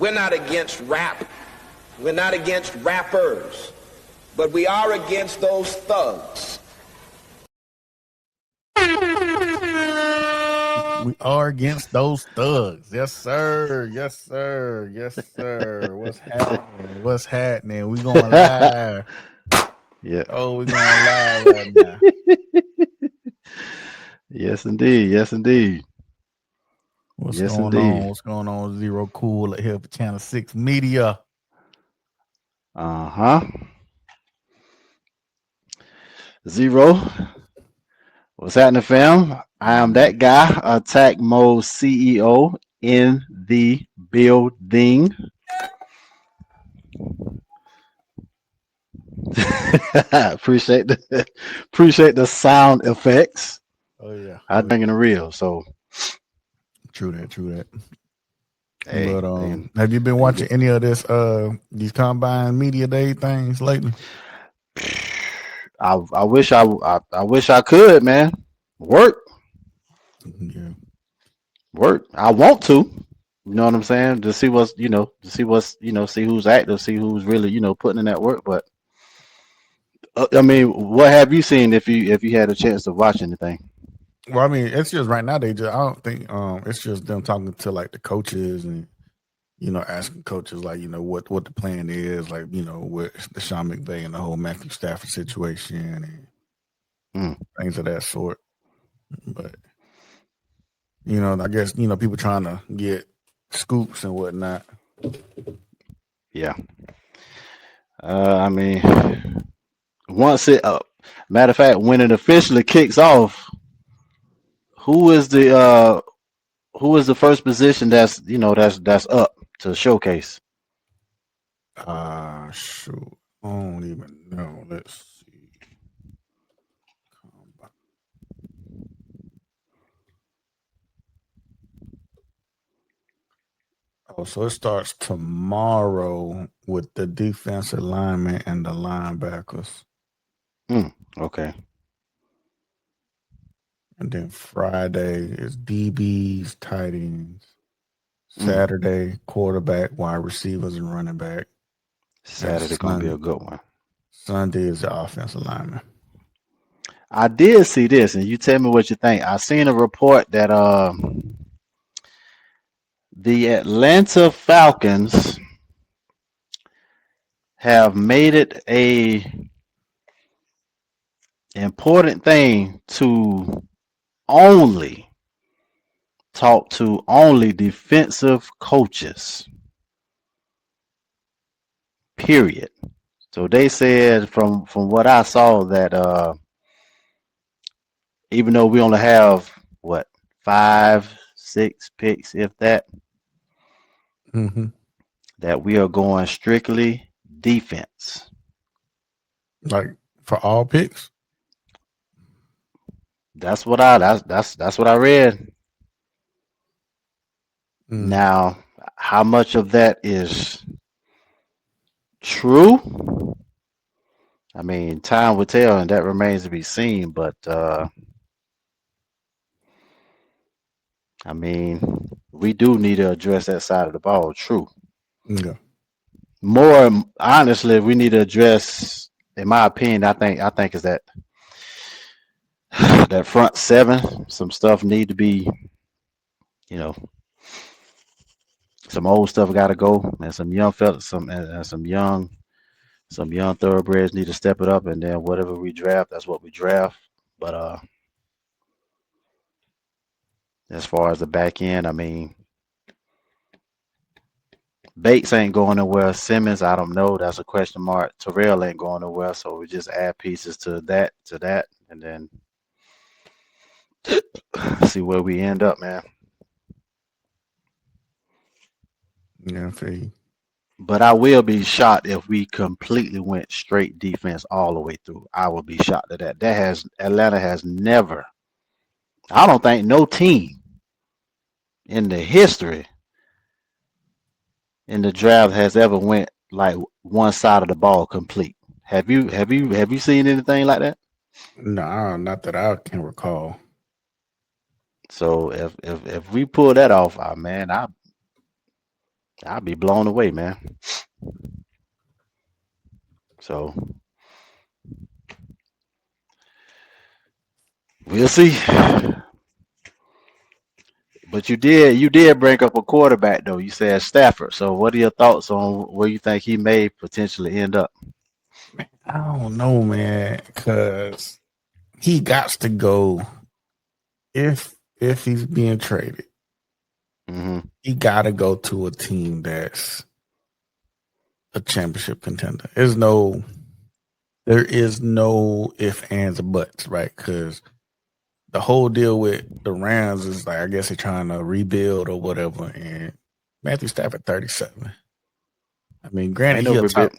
We're not against rap. We're not against rappers. But we are against those thugs. We are against those thugs. Yes, sir. Yes, sir. Yes, sir. What's happening? What's happening? We going live. Yeah. Oh, we're going live right now. Yes, indeed. Yes, indeed. What's Yes, going on? indeed. What's going on? Zero Cool here for Channel 6 Media. Uh-huh. Zero. What's happening, fam? I am that guy, Attack Mode CEO in the building. appreciate the sound effects. Oh yeah. I think in real. So True that. True that. hey, But have you been watching any of this these combine media day things lately? I wish I wish I could, man. Work. Yeah. Work. I want to. You know what I'm saying? To see what's see who's active, see who's really, putting in that work. But I mean, what have you seen if you had a chance to watch anything? Well, I mean, it's just right now I don't think it's just them talking to like the coaches and asking coaches like, what the plan is, like, with the Sean McVay and the whole Matthew Stafford situation and things of that sort. But I guess people trying to get scoops and whatnot. Yeah. I mean, once matter of fact, when it officially kicks off, who is the first position that's up to showcase? Shoot, I don't even know. Let's see. Oh, so it starts tomorrow with the defensive linemen and the linebackers. Okay. And then Friday is DBs, tight ends. Saturday, quarterback, wide receivers, and running back. Saturday gonna be a good one. Sunday is the offensive lineman. I did see this, and you tell me what you think. I seen a report that the Atlanta Falcons have made it a important thing to only talk to only defensive coaches. Period. So they said from what I saw that even though we only have 5, 6 picks, if that, that we are going strictly defense. Like for all picks? That's what I read. Now, how much of that is true? I mean, time will tell, and that remains to be seen. But I mean, we do need to address that side of the ball. True. Yeah. More honestly, we need to address, in my opinion, I think is that front seven. Some stuff need to be, some old stuff got to go, and some young fellas, some young thoroughbreds need to step it up, and then whatever we draft, that's what we draft. But as far as the back end, I mean, Bates ain't going nowhere. Simmons, I don't know. That's a question mark. Terrell ain't going nowhere. So we just add pieces to that, and then see where we end up, man. Yeah, see. But I will be shocked if we completely went straight defense all the way through. I will be shocked at that. Atlanta has never. I don't think no team in the history in the draft has ever went like one side of the ball complete. Have you seen anything like that? No, not that I can recall. So if we pull that off, man, I'd be blown away, man. So we'll see. But you did bring up a quarterback though. You said Stafford. So what are your thoughts on where you think he may potentially end up? I don't know, man, because he got to go if he's being traded. Mm-hmm. He got to go to a team that's a championship contender. There is no ifs, ands, or buts, right? Because the whole deal with the Rams is like, I guess they're trying to rebuild or whatever. And Matthew Stafford, 37. I mean, granted, Ain't no rebuild.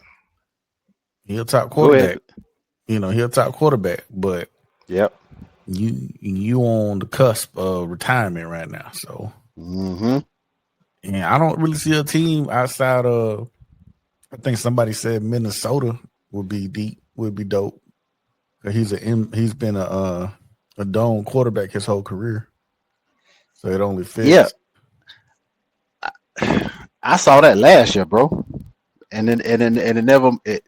He'll top Go ahead. quarterback. He'll top quarterback, but Yep. you on the cusp of retirement right now. So, Mm-hmm. and I don't really see a team outside of. I think somebody said Minnesota would be dope. He's been a dome quarterback his whole career, so it only Yeah. fits. I saw that last year, bro. And it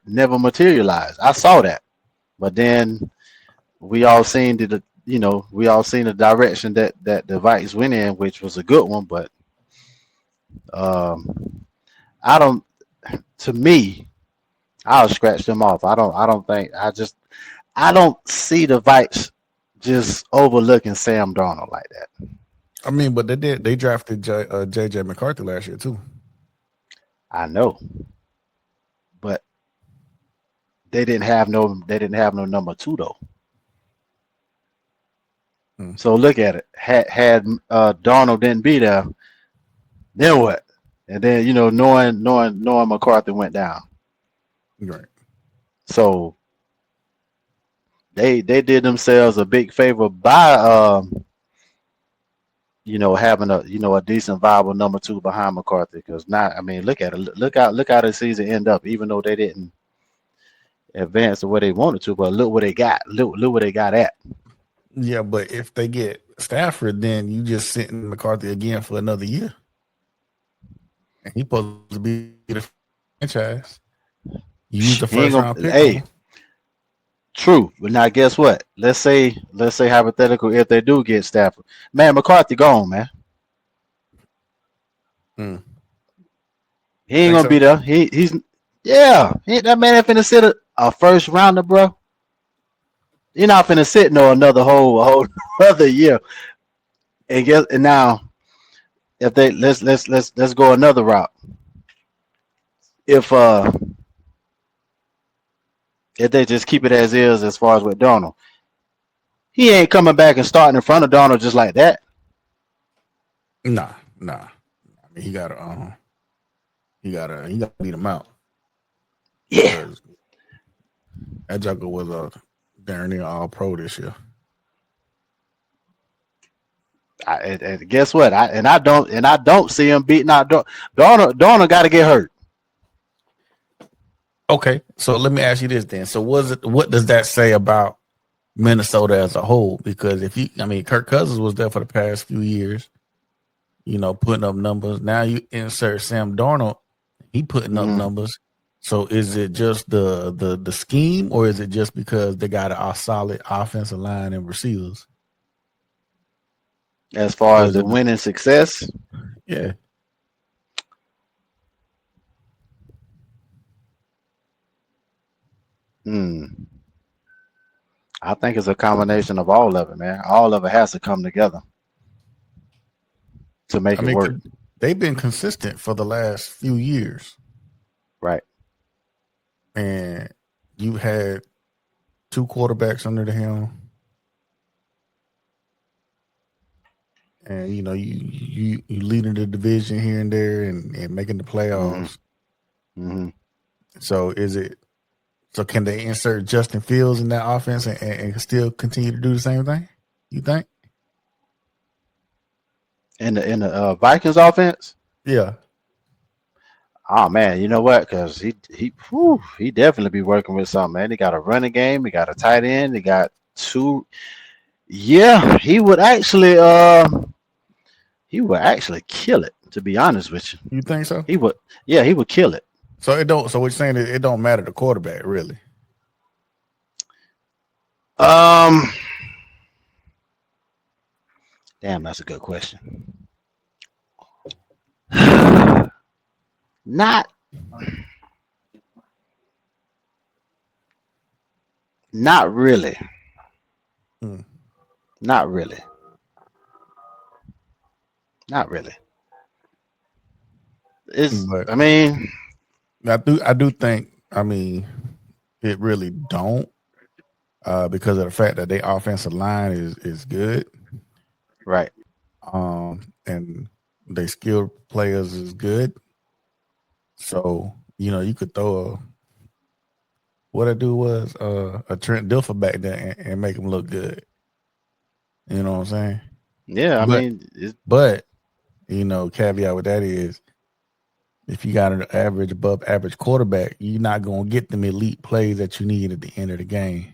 never materialized. I saw that. But then we all seen the direction that the Vikings went in, which was a good one, but I don't to me, I'll scratch them off. I don't see the Vikes just overlooking Sam Darnold like that. I mean, but they drafted JJ McCarthy last year too. I know. But they didn't have no number 2 though. So look at it. Had Darnold didn't be there, then what? And then knowing McCarthy went down. Right. So they did themselves a big favor by having a decent viable number 2 behind McCarthy. Because now, I mean, look at it. Look how the season end up. Even though they didn't advance to where they wanted to, but look what they got. Look what they got at. Yeah, but if they get Stafford, then you just sitting McCarthy again for another year. And he's supposed to be the franchise. You use the first round pick. Hey, true. But now guess what? Let's say hypothetical, if they do get Stafford. Man, McCarthy gone, man. He ain't gonna be there. That man ain't finna sit a first rounder, bro. You're not finna sit no another whole other year. And now, if they let's go another route. If they just keep it as is as far as with Donald, he ain't coming back and starting in front of Donald just like that. Nah. I mean, he gotta beat him out. Yeah. That Joker was a darn near all pro this year. And guess what? I don't see him beating out Donald. Donald got to get hurt. Okay, so let me ask you this then. So what does that say about Minnesota as a whole? Because Kirk Cousins was there for the past few years, putting up numbers. Now you insert Sam Darnold, he putting up numbers. So is it just the scheme, or is it just because they got a solid offensive line and receivers? As far as the winning success, yeah. I think it's a combination of all of it, man. All of it has to come together to make it work. They've been consistent for the last few years. Right. And you had 2 quarterbacks under the helm. And you leading the division here and there and making the playoffs. So can they insert Justin Fields in that offense and still continue to do the same thing? You think? In the Vikings offense? Yeah. Oh man, you know what? Because he definitely be working with something, man. He got a running game, he got a tight end, he got 2. Yeah, he would actually kill it. To be honest with you, You think so? he would. Yeah, he would kill it. So it don't. So what you're saying is it don't matter the quarterback really. Um, damn, that's a good question. Not, not really. Hmm. Not really. Not really. It's. But I mean, I do think. I mean, it really don't. Because of the fact that their offensive line is good. right. And they skilled players is good. So, you could throw what I do was a Trent Dilfer back there and make him look good. You know what I'm saying? Yeah, I But mean, but caveat with that is if you got an average above average quarterback, you're not gonna get them elite plays that you need at the end of the game,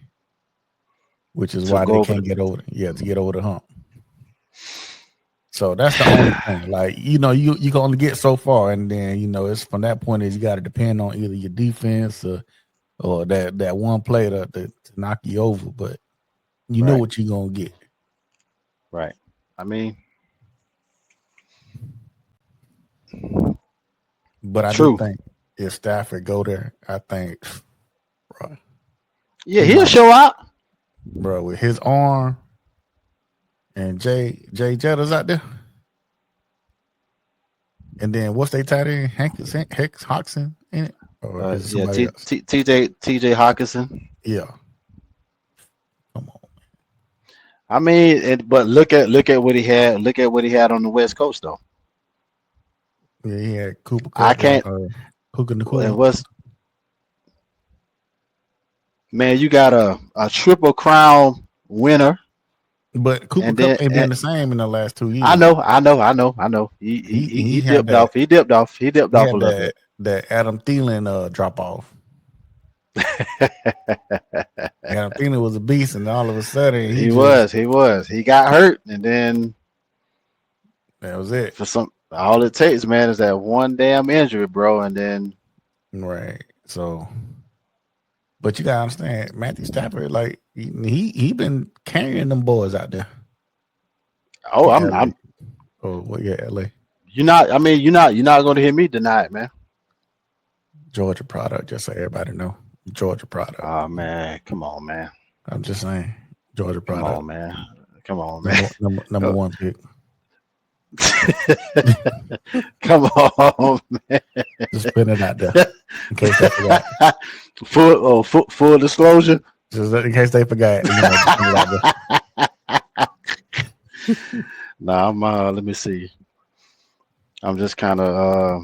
which is to why go they over can't the. get over to get over the hump. So that's the only thing. Like, you can only get so far, and then it's from that point is you got to depend on either your defense or that one play to knock you over. But you know Right. what you're gonna get. Right. I mean, But I do true. think if Stafford go there, I think, bro, Yeah, he he'll might, show out. bro, with his arm and Jay Jetter's out there. And then what's they tight end? Hex Hoxton in it? Or is it Yeah, somebody else? TJ Hawkinson. Yeah. Come on. I mean, but look at what he had. Look at what he had on the West Coast, though. Yeah, he had Cooper I Cup and can't. Puka And Nakua. what's man? You got a triple crown winner, But Cooper and Cup then ain't been the same in the last 2 I years. know, I know, I know, I know. He He he had dipped that off. He dipped off. He dipped he off a had little bit. that Adam Thielen drop off. Adam Thielen was a beast, and all of a sudden he He just was. He was. He got hurt, and then that was it. for some, all it takes, man, is that one damn injury, bro, and then Right. So, but you gotta understand, Matthew Stafford, like he been carrying them boys out there oh, in I'm. LA. Oh, well, yeah, LA. You're not. I mean, you're not going to hear me deny it, man. Georgia product, just so everybody know. Georgia product. Oh man, come on, man. I'm just saying. Georgia Come product. on, man. Come on, man. Number one pick. Come on, man. Just putting it out there in case they forgot. Full disclosure. Just in case they forgot, just putting it out there. Nah, I'm. Let me see. I'm just kind of.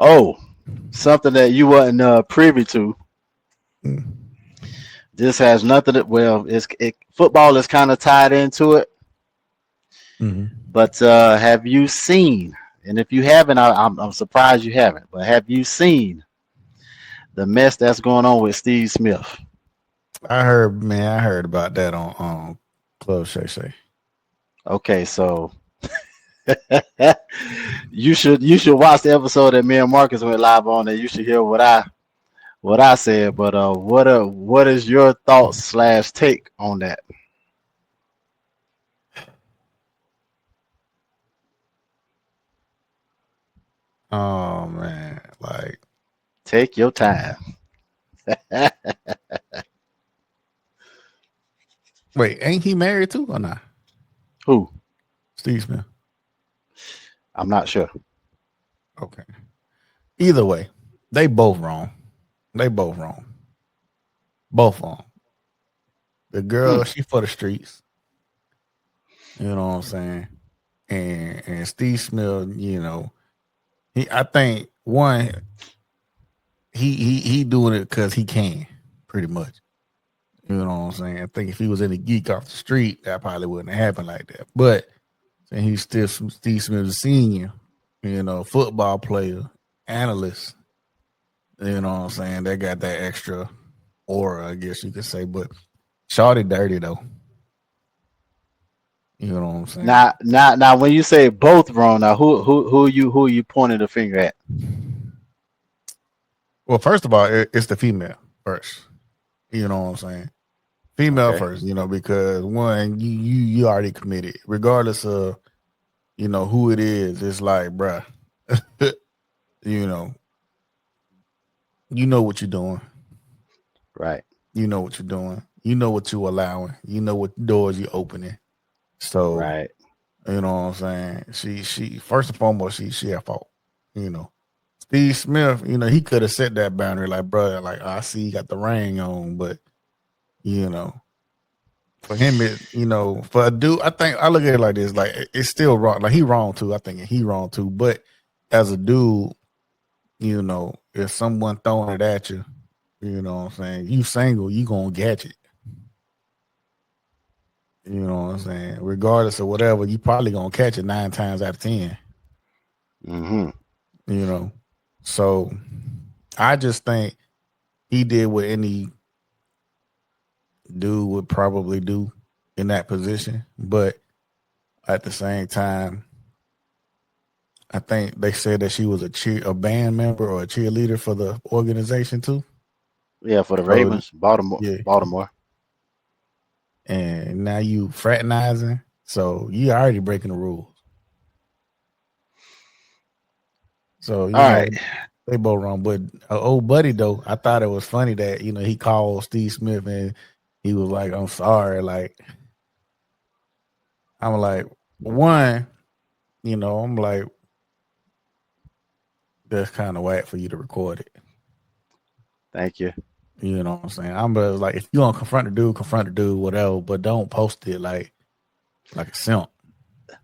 Oh, something that you wasn't privy to. Mm. This has nothing to. Well, football is kind of tied into it. Mm-hmm. But have you seen? And if you haven't, I'm surprised you haven't. But have you seen the mess that's going on with Steve Smith? I heard about that on Club Shay Shay. Okay, so you should watch the episode that me and Marcus went live on, and you should hear what I said. But what is your thoughts / take on that? Oh man, like Take your time. wait, ain't he married too or not? Who? Steve Smith. I'm not sure. Okay. Either way, they both wrong. They both wrong. Both wrong. The girl, she for the streets. You know what I'm saying? And Steve Smith, I think one, he doing it because he can, pretty much. You know what I'm saying? I think if he was any geek off the street, that probably wouldn't have happened like that. But and he's still Steve Smith, a senior, football player, analyst. You know what I'm saying? They got that extra aura, I guess you could say. But Shawty dirty though. You know what I'm saying? Now, when you say both wrong, now who are you pointing the finger at? Well, first of all, it's the female first. You know what I'm saying? Female Okay. first, because one, you already committed, regardless of who it is. It's like, bruh, you know, you know what you're doing. Right. You know what you're doing. You know what you're allowing. You know what doors you're opening. So, Right. you know what I'm saying? She first and foremost, she at fault. Steve Smith, he could have set that boundary, like, brother, like, I see you got the ring on, but for him, for a dude, I think I look at it like this, like it's still wrong. Like he wrong too. I think he wrong too. But as a dude, if someone throwing it at you, you know what I'm saying, you single, you gonna catch it. You know what I'm saying? Regardless of whatever, you probably gonna catch it 9 times out of 10. So I just think he did what any dude would probably do in that position, but at the same time, I think they said that she was a band member or a cheerleader for the organization too. Yeah, for the So, Ravens, Baltimore. yeah. Baltimore. And now you fraternizing, so you already breaking the rules. So All right. they both wrong. But old buddy though, I thought it was funny that he called Steve Smith and he was like, "I'm sorry." Like, I'm like, one, I'm like, that's kind of whack for you to record it. Thank you. You know what I'm saying? I'm like, if you want to confront the dude, whatever, but don't post it like a simp.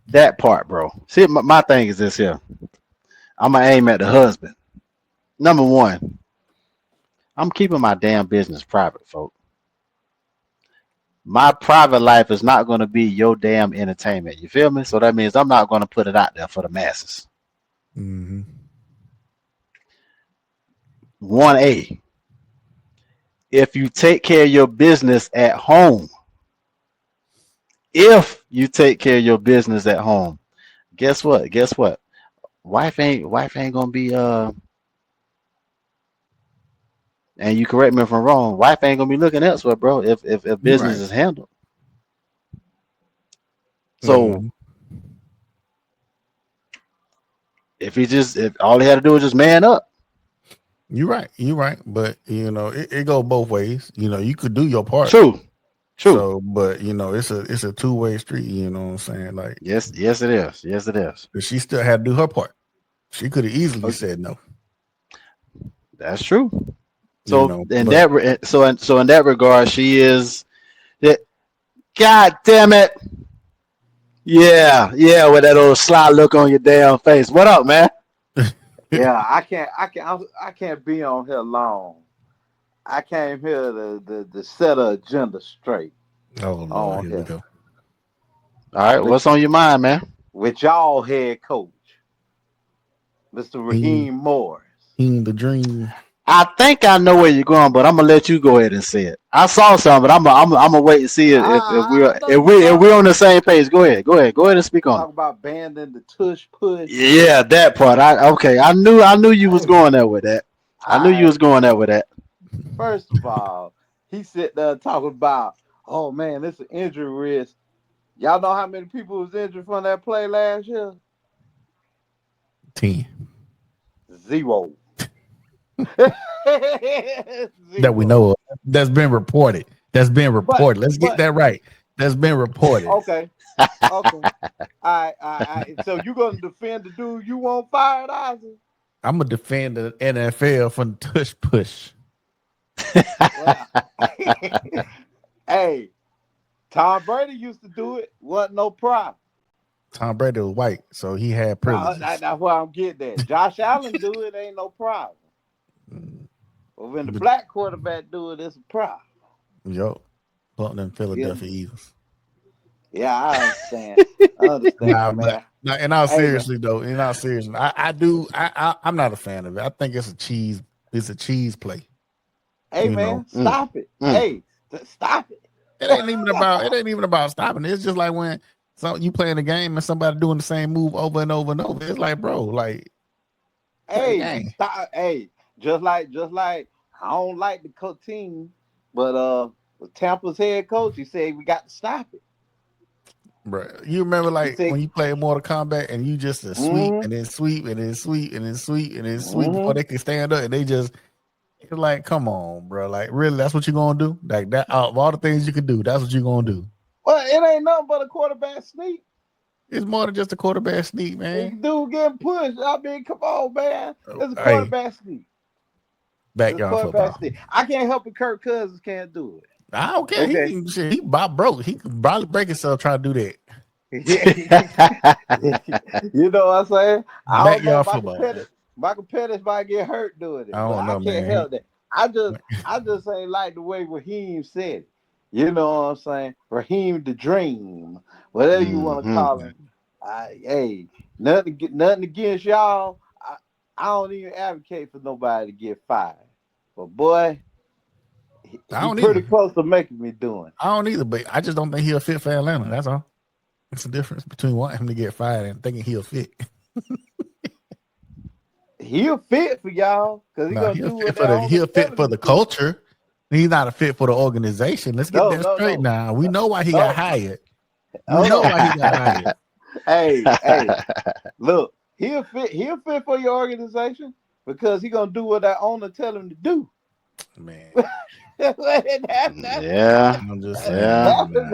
That part, bro. See, my thing is this here. I'm gonna aim at the husband. Number one, I'm keeping my damn business private, folks. My private life is not going to be your damn entertainment. You feel me? So that means I'm not going to put it out there for the masses. Mm-hmm. 1A. If you take care of your business at home, guess what? Wife ain't gonna be and you correct me if I'm wrong, wife ain't gonna be looking elsewhere, bro, if business is handled. So if all he had to do was just man up. You're right. But it goes both ways. You could do your part. True. So, but it's a 2-way street. You know what I'm saying? Like, yes, it is. But she still had to do her part. She could have easily said no. That's true. So in but, that regard, she is. God damn it! Yeah, with that old sly look on your damn face. What up, man? Yeah, I can't be on here long. I came here to set an agenda straight. Oh Lord, here we go. All right, what's on your mind, man? With y'all head coach, Mr. Raheem Morris. The dream. I think I know where you're going, but I'm gonna let you go ahead and say it. I saw something, but I'm gonna wait and see if we're on the same page. Go ahead and speak on. Talk about banning the tush push. Yeah, that part. I knew you was going there with that. I knew you was going there with that. First of all, he sit there talking about, oh man, this is an injury risk. Y'all know how many people was injured from that play last year? 10. 0. That we know of. That's been reported. Let's get that right. That's been reported. Okay. All right. So you gonna defend the dude you want fired, Isaac? I'm gonna defend the NFL from the tush push. Hey, Tom Brady used to do it. Wasn't no problem. Tom Brady was white, so he had privileges. That's why I'm getting that. Josh Allen do it, ain't no problem. But when the black quarterback do it, it's a problem. Yup. Bumping them Philadelphia Eagles. Yeah, I understand. Man. In all seriousness, I'm not a fan of it. I think it's a cheese. It's a cheese play. Hey, man, stop it. Hey, stop it. It ain't even about stopping. It's just like when So you playing a game and somebody doing the same move over and over and over. It's like, bro, like, play the Hey, game. stop. Hey, just like I don't like the team, but Tampa's head coach, he said we got to stop it. Bro, you remember He like said, when you play Mortal Kombat and you just sweep and then sweep and then sweep and then sweep and then sweep before they can stand up and they just it's like, come on, bro. Like, really, that's what you're gonna do? Like that out of all the things you can do, that's what you're gonna do. well, it ain't nothing but a quarterback sneak. It's more than just a quarterback sneak, man. Dude getting pushed. I mean, come on, man. It's a Hey, quarterback sneak. It's a backyard quarterback football. sneak. I can't help it. Kirk Cousins can't do it. I don't care. Okay. He Bob broke. He could probably break himself trying to do that. You know what I'm saying? I don't know. Backyard football. Michael Pettis might get hurt doing it, I but don't I know, can't man. help that. I just ain't like the way Raheem said it. You know what I'm saying? Raheem the Dream, whatever you want to call him. Hey, nothing against y'all. I don't even advocate for nobody to get fired, but boy, he's pretty close to making me doing. I don't either, but I just don't think he'll fit for Atlanta. That's all. It's the difference between wanting him to get fired and thinking he'll fit. He'll fit for y'all because he's gonna do what he'll fit for the culture. He's not a fit for the organization. Let's get that straight now. We know why he got hired. We know why he got hired. Hey, look, he'll fit for your organization because he's gonna do what that owner tell him to do. Man. Yeah. I'm just saying.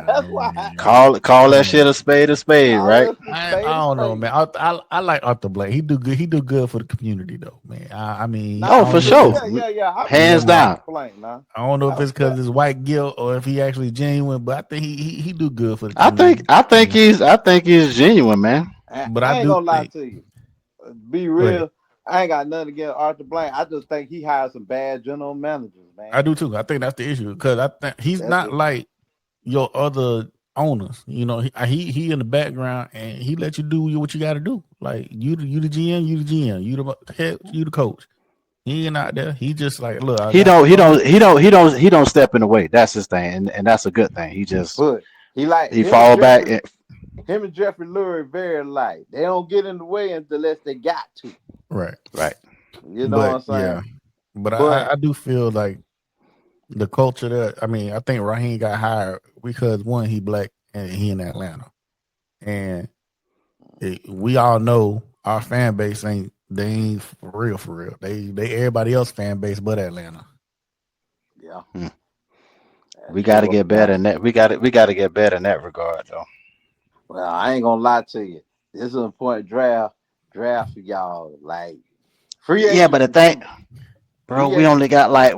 That's why. Call that shit a spade, right? I don't know, man. I like Arthur Blank. He do good for the community, though, man. I mean, for sure. Yeah. Hands down. I don't know if it's because it's white guilt or if he actually genuine, but I think he do good for the community. I think he's genuine, man. But I ain't gonna lie to you. Be real. I ain't got nothing against Arthur Blank. I just think he hired some bad general managers, man. I do too. I think that's the issue because I think he's not like your other owners. You know, he in the background and he let you do what you got to do. Like you the GM, you the head, you the coach. He ain't out there. He just like look. He don't step in the way. That's his thing, and that's a good thing. He just he fall back. Him and Jeffrey Lurie very light. They don't get in the way unless they got to. Right. You know what I'm saying? Yeah. But I do feel like the culture there. I mean, I think Raheem got hired because one, he black and he in Atlanta, and we all know our fan base ain't for real. They everybody else fan base but Atlanta. Yeah. We got to get better in that. We got to get better in that regard, though. Well, I ain't gonna lie to you. This is an important draft for y'all. Like free agent. Yeah, but the thing, bro, we only got like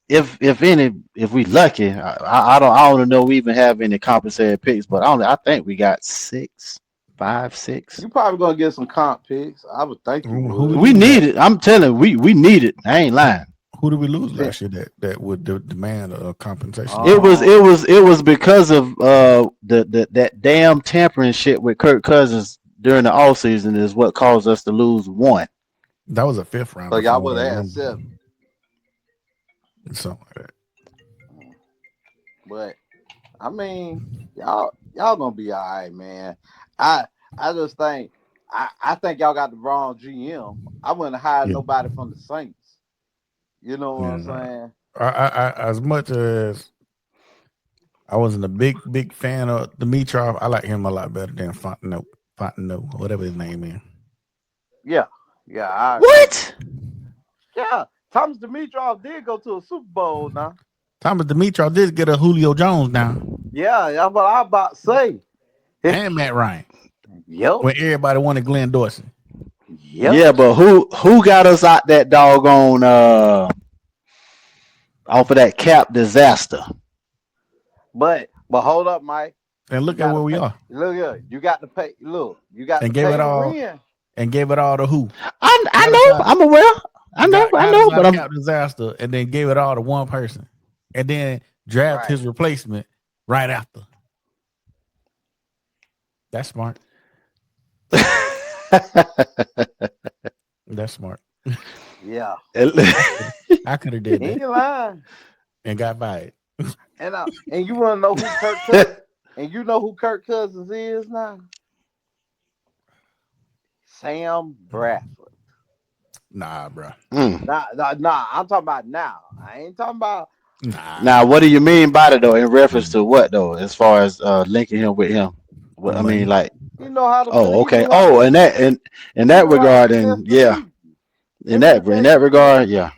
if we lucky, I don't know we even have any compensated picks, but I think we got 5, 6. You probably gonna get some comp picks. I would think you would. We need it. I'm telling you, we need it. I ain't lying. Who did we lose last year that would demand a compensation? It was because of that damn tampering shit with Kirk Cousins during the offseason is what caused us to lose 1. That was a 5th round. So y'all would have had 7. Something like that. But I mean, y'all gonna be all right, man. I just think I think y'all got the wrong GM. I wouldn't have hired nobody from the Saints. You know what I'm saying? I as much as I wasn't a big fan of Dimitrov, I like him a lot better than Fontenot, whatever his name is. Yeah. What? Yeah, Thomas Dimitrov did go to a Super Bowl now. Thomas Dimitrov did get a Julio Jones now. Yeah, that's what I about to say. And Matt Ryan. Yep. When everybody wanted Glenn Dorsey. Yep. Yeah, but who got us out that doggone off of that cap disaster? But hold up, Mike. And look at where we are. Look here, you got to pay. Look, you got and to gave pay it all. Win. And gave it all to who? I know. I'm aware. I know. But I'm cap disaster, and then gave it all to one person, and then draft his replacement right after. That's smart. That's smart. Yeah. I could have did that. Ain't lying. And got fired. And you want to know who Kirk Cousins? And you know who Kirk Cousins is now? Sam Bradford. Nah, bro. Nah, I'm talking about now. I ain't talking about. Nah. Now, what do you mean by that though? In reference to what though? As far as linking him with him, what I mean, Money. like, He know how to. oh, He okay, knew how. oh, in He that know how to regard, finesse and the yeah, league. Him and his in that agent knew. regard, yeah.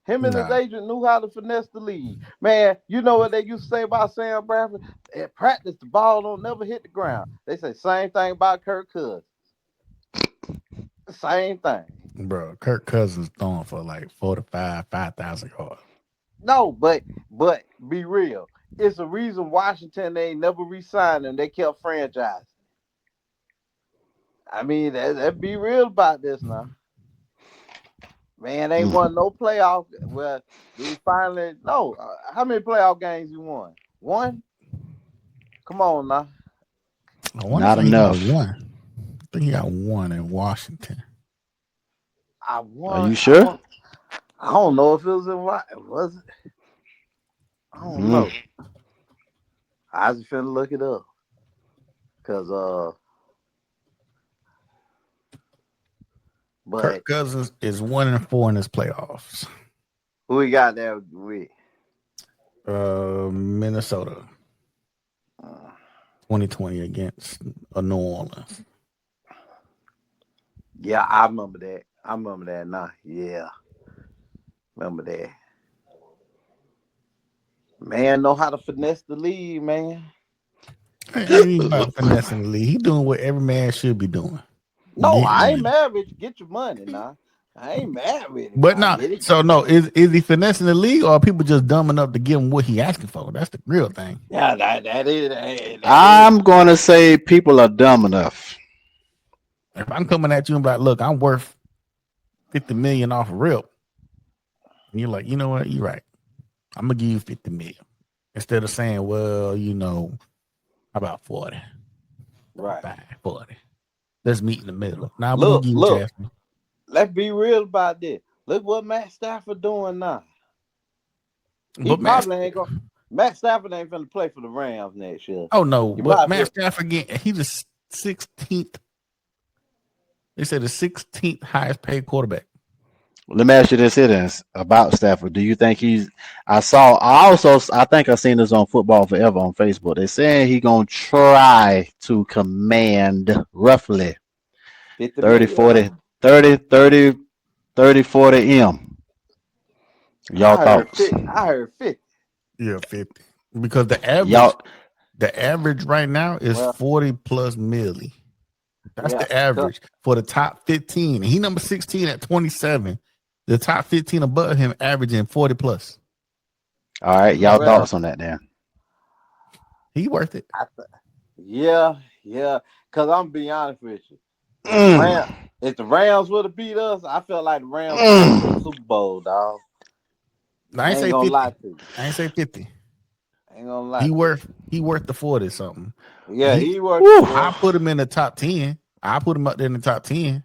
Him and his Nah. agent knew how to finesse the league. Man, you know what they used to say about Sam Bradford? At practice, the ball don't never hit the ground. They say same thing about Kirk Cousins. Same thing. Bro, Kirk Cousins throwing for like 5,000 yards. No, but be real. It's a reason Washington they ain't never re-signed him. They kept franchising. I mean, that be real about this now. Man, ain't won no playoff. Well, we finally no. How many playoff games you won? One. Come on now. I want to Not say he got enough. one. I think he got one in Washington. I Are won. you sure? I don't know if it was in what was it. I don't know. I was finna look it up. Cause but Kirk Cousins is 1-4 in his playoffs. who we got there with? Minnesota, Uh, 2020 against New Orleans. yeah, I remember that. I remember that now. Yeah. Remember that. Man know how to finesse the league, man. Ain't even about finessing the league. He doing what every man should be doing. No, Get I ain't money. mad with you. Get your money now. I ain't mad with him But now. no, Get it. so no, is he finessing the league or are people just dumb enough to give him what he asking for? That's the real thing. Yeah, that is. I'm gonna say people are dumb enough. If I'm coming at you and be like, look, I'm worth 50 million off a rip, and you're like, you know what, you're right. I'm gonna give you 50 million. Instead of saying, well, how about 40? Right. 40. Let's meet in the middle. Now we're gonna Look, give you what you look. asking. Let's be real about this. Look what Matt Stafford doing now. He But Matt, probably ain't gonna. Matt Stafford ain't finna play for the Rams next year. oh no, You but might Matt feel, Stafford again, he's the 16th. They said the 16th highest paid quarterback. Let me ask you this here then about Stafford. Do you think he's? I think I seen this on Football Forever on Facebook. They're saying he gonna try to command roughly 50 30, million. 40, 30, 30, 30, 40 M. Y'all I heard thoughts? 50. I heard 50. Yeah, 50. Because Y'all the average right now is Well, 40 plus milli. That's yeah. the average for the top 15. And he number 16 at 27. The top 15 above him averaging 40 plus. all right? Y'all Well, thoughts on that then? He worth it. yeah. Cause I'm be honest with you. Mm, If the Rams would have beat us, I felt like the Rams was going to the Super Bowl, dog. I I ain't ain't say gonna 50. lie to you. I ain't say 50. I ain't gonna lie He to you. worth the 40 something. Yeah, he worked whew. for I it. put him in the top 10. I put him up there in the top 10.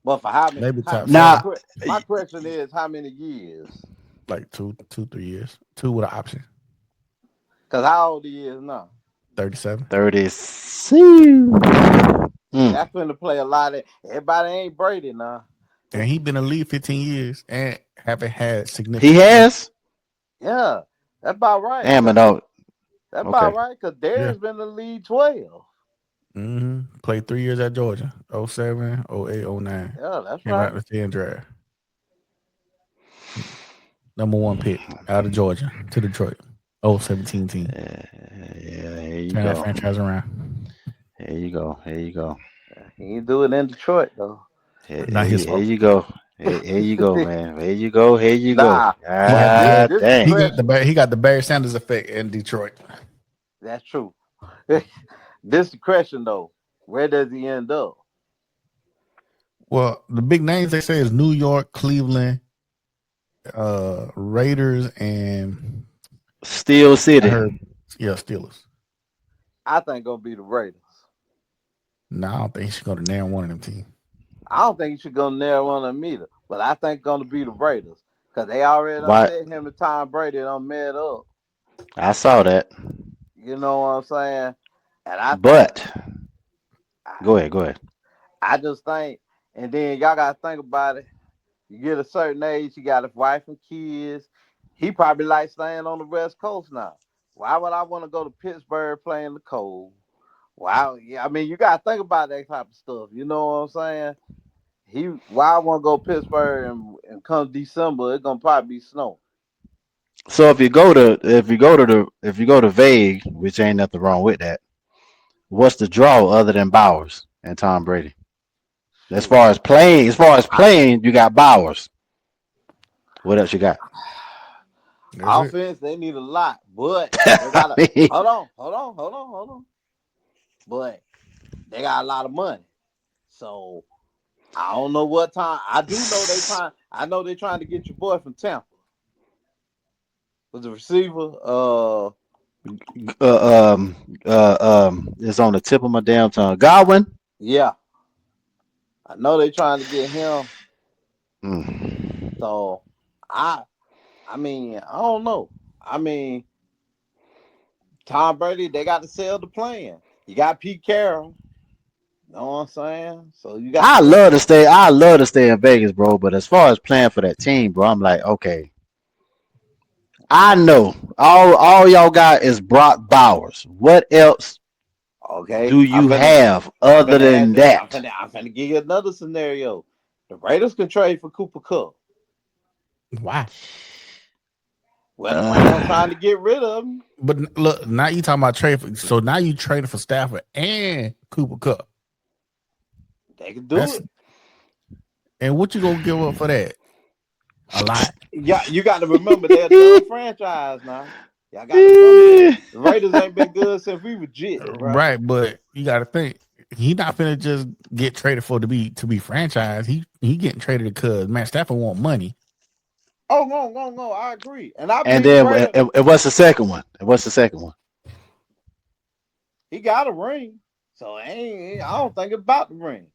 But for how many? Maybe top My Now, 7. my question is, how many years? Like 2, 3 years. 2 with an option. Cause how old he is now? 37. 36. That's finna play a lot of. Everybody ain't Brady now. And he been in the league 15 years and haven't had He significant injury. has. Yeah, that's about right. Damn it, out. That's Okay. about right. Cause Yeah. Darren's been in the league 12. Played 3 years at Georgia. 07, 08, 09. Yeah, that's Came right. out the 10 draft. Number 1 pick out of Georgia to Detroit. 17 team. Yeah, here you Turn that go. franchise around. Here you go. Here you go. He ain't do it in Detroit though. Not his Here fault. you go. Here you go, man. Here you go. Here you go. Nah, He got the Ah, this dang. he got the Barry Sanders effect in Detroit. that's true. This the question though. Where does he end up? Well, the big names they say is New York, Cleveland, Raiders, and Steel I City. heard Steelers. I think gonna be the Raiders. No, I don't think he's going to nail one of them teams. I don't think he should go near one of them either. But I think gonna be the Raiders. Cause they already done Why? said him and Tom Brady done met up. I saw that. You know what I'm saying? And I think But I, go ahead. I just think, and then y'all gotta think about it. You get a certain age, you got a wife and kids. He probably like staying on the West Coast now. Why would I want to go to Pittsburgh playing the cold? Wow, yeah, I mean, you gotta think about that type of stuff. You know what I'm saying? Why I want to go to Pittsburgh and come December, it's gonna probably be snow. So if you go to Vague, which ain't nothing wrong with that, what's the draw other than Bowers and Tom Brady? Shit, As far as playing, you got Bowers. What else you got? That's it. offense they need a lot, but they I gotta mean, hold on. But they got a lot of money, so I don't know what time. I do know they trying. I know they trying to get your boy from Tampa. Was the receiver? it's on the tip of my damn tongue. Godwin. Yeah, I know they trying to get him. Mm. So I, I mean, I don't know. I mean, Tom Brady, they got to sell the plan. You got Pete Carroll. You know what I'm saying? So you got I to. love to stay. I love to stay in Vegas, bro. But as far as playing for that team, bro, I'm like, okay, I know all y'all got is Brock Bowers. What else Okay, do you have other than that? I'm finna give you another scenario. The Raiders can trade for Cooper Cup. Why? Well, the Rams trying to get rid of him. But look, now you talking about trade for, so now you trading for Stafford and Cooper Cup. They can do That's it. and what you gonna give up for that? A lot. Yeah, you got to remember they're a dumb franchise now. Y'all got to remember that. The Raiders ain't been good since we were jits, bro. Right, but you gotta think he not finna just get traded for to be franchised. He getting traded because Matt Stafford want money. Oh, no. I agree. And I And believe the then Raiders, what's the second one? What's the second one? he got a ring. So I don't think about the ring.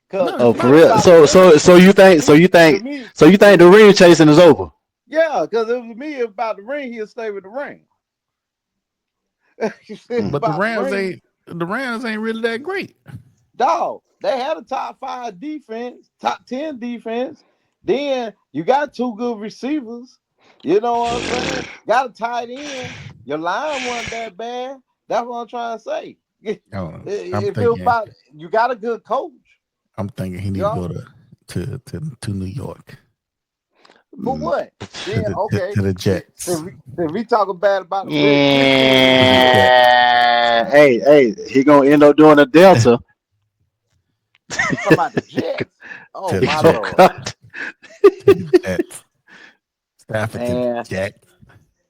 Cause No, Oh, the for thing facts. real. about the ring, So you think to me, the ring chasing is over? yeah, because it was me about the ring, he'll stay with the ring. But the About the Rams ring, ain't really that great. dog. They had a top 5 defense, top 10 defense. Then you got 2 good receivers. You know what I'm saying? Got a tight end. Your line wasn't that bad. That's what I'm trying to say. Oh, If it was about, you got a good coach. I'm thinking he You need to know, go to New York for what? to Then okay. the Jets. If we talking bad about the Pittsburgh To the Steelers, Jets. Yeah. Hey, he gonna end up doing a Delta. you talking about the Jets? Oh To the He my gonna Jets. lord, cut. To the Jets. Stafford to the man! Jets.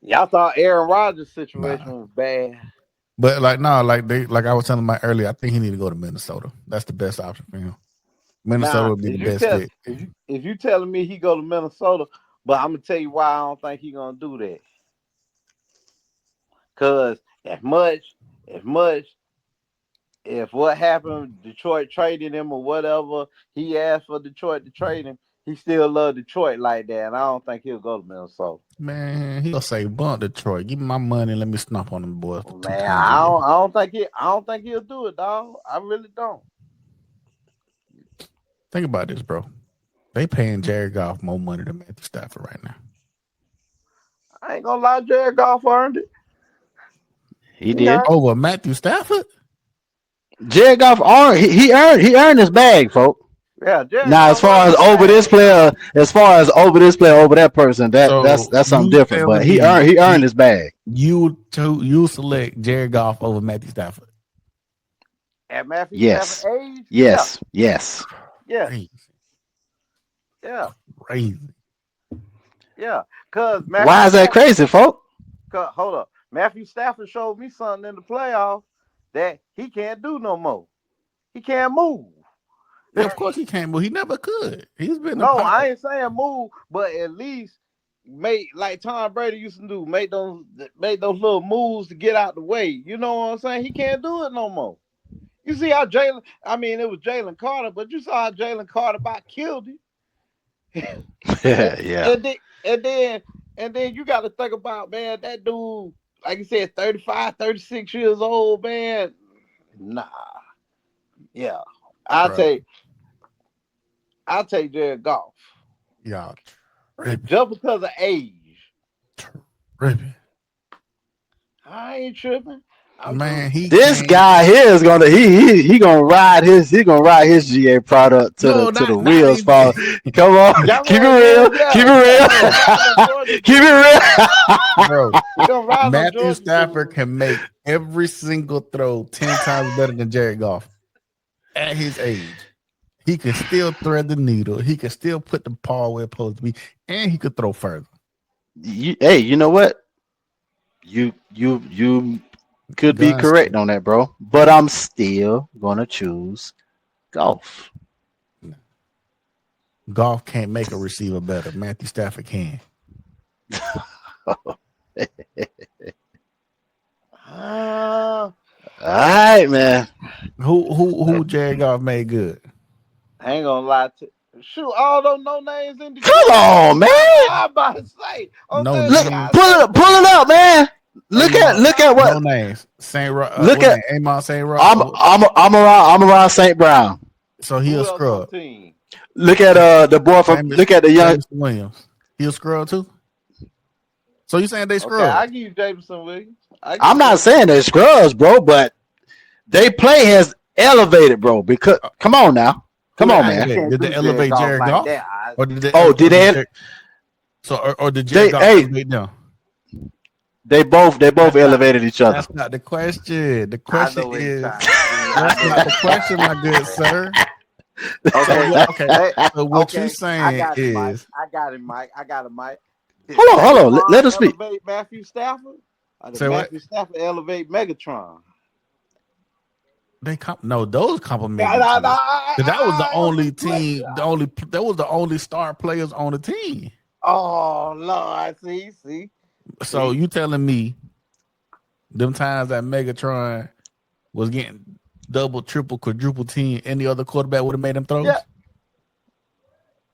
Y'all thought Aaron Rodgers' situation Nah. was bad. But like no, like I was telling my earlier, I think he need to go to Minnesota. That's the best option for him. Minnesota Now, would be the best fit. if you telling me he go to Minnesota, but I'm gonna tell you why I don't think he gonna do that. Cause as much if what happened, Detroit traded him or whatever, he asked for Detroit to trade him. He still love Detroit like that, and I don't think he'll go to Minnesota. Man, he'll say, "Bump Detroit, give me my money and let me stomp on them boys for two Man, times a year." I don't think he'll do it, dog. I really don't. Think about this, bro. They paying Jared Goff more money than Matthew Stafford right now. I ain't gonna lie, Jared Goff earned it. He He did. earned it. Over Matthew Stafford? Jared Goff he earned his bag, folks. Yeah, Jared Now, Goff earned his bag. over this player, over that person, So that's something you different. But telling me he earned his bag. you select Jared Goff over Matthew Stafford? At Matthew Stafford Yes, age, yeah, yes. yeah, Crazy, yeah, crazy. yeah. Cause Matthew Why is that Stafford, crazy, folks? hold up, Matthew Stafford showed me something in the playoffs that he can't do no more. He can't move. Yeah, of course he can't, but he never could. He's been in the No, I pocket. ain't saying move, but at least make like Tom Brady used to do, make those little moves to get out the way. You know what I'm saying? He can't do it no more. You see how Jalen? I mean, it was Jalen Carter, but you saw how Jalen Carter about killed him. and, Yeah. and then and then and then you got to think about, man, that dude. like you said, 35, 36 years old, man. Nah. Yeah. I'll bro. take Jared Goff. Y'all tripping, Just because of age. tripping. I ain't tripping. I'm Man, just he This came. guy here is gonna he gonna ride his GA product No, to the not wheels even. fall. Come on, that keep it one, real, yeah, keep yeah. it He gonna ride on real, Georgia keep Smooth. it real. Bro, He gonna ride on Matthew Georgia Stafford Smooth. can make every single throw 10 times better than Jared Goff at his age. He can still thread the needle. He can still put the ball where it's supposed to be, and he could throw further. Hey, you know what? You could be Gun correct still. on that, bro. But I'm still gonna choose golf. Goff can't make a receiver better. Matthew Stafford can. Uh, All right, man. Who Jared Goff made good? I ain't gonna lie to shoot all those no names in Come Detroit. on, man. I'm about to say, I'm No saying the Look, names. guys St. pull it Brown. up, man. Amon, Look at no what. names. Saint Look what at. name? Amon Saint Rock. I'm around St. Brown. So he a Who else on scrub. the team? Look at the boy from. James Look at the young. James Williams. He a scrub too. So you saying they Okay, I scrubs? give you Jameson Williams. I give I'm you not Jameson saying they're Williams. scrubs, bro, but they play has elevated, bro. Because come on now, Who come they on, Now you man. elevate? can't Did they do Jared elevate Goff Jared like Goff, that. I, or did they Oh, did they? Jared, or did Jared They Goff hey, elevate them? they both That's not elevated each other. that's not the question. The I question know what he's is trying to do. I that's know not what the he's trying question, my good sir. to do. So Okay, what? Okay. hey, So what you okay. I saying got it, Mike. is I got it, Mike. I got it, Mike. Did Hold on. Let Megatron us speak. elevate Matthew Stafford? Or did say what? Matthew Stafford elevate Megatron? No, those compliment Nah, each nah, other. nah, 'Cause that was the answer only the question. team, that was the only star players on the team. Oh Lord, So see. you telling me them times that Megatron was getting double, triple, quadruple team, any other quarterback would have made them Yeah, throws?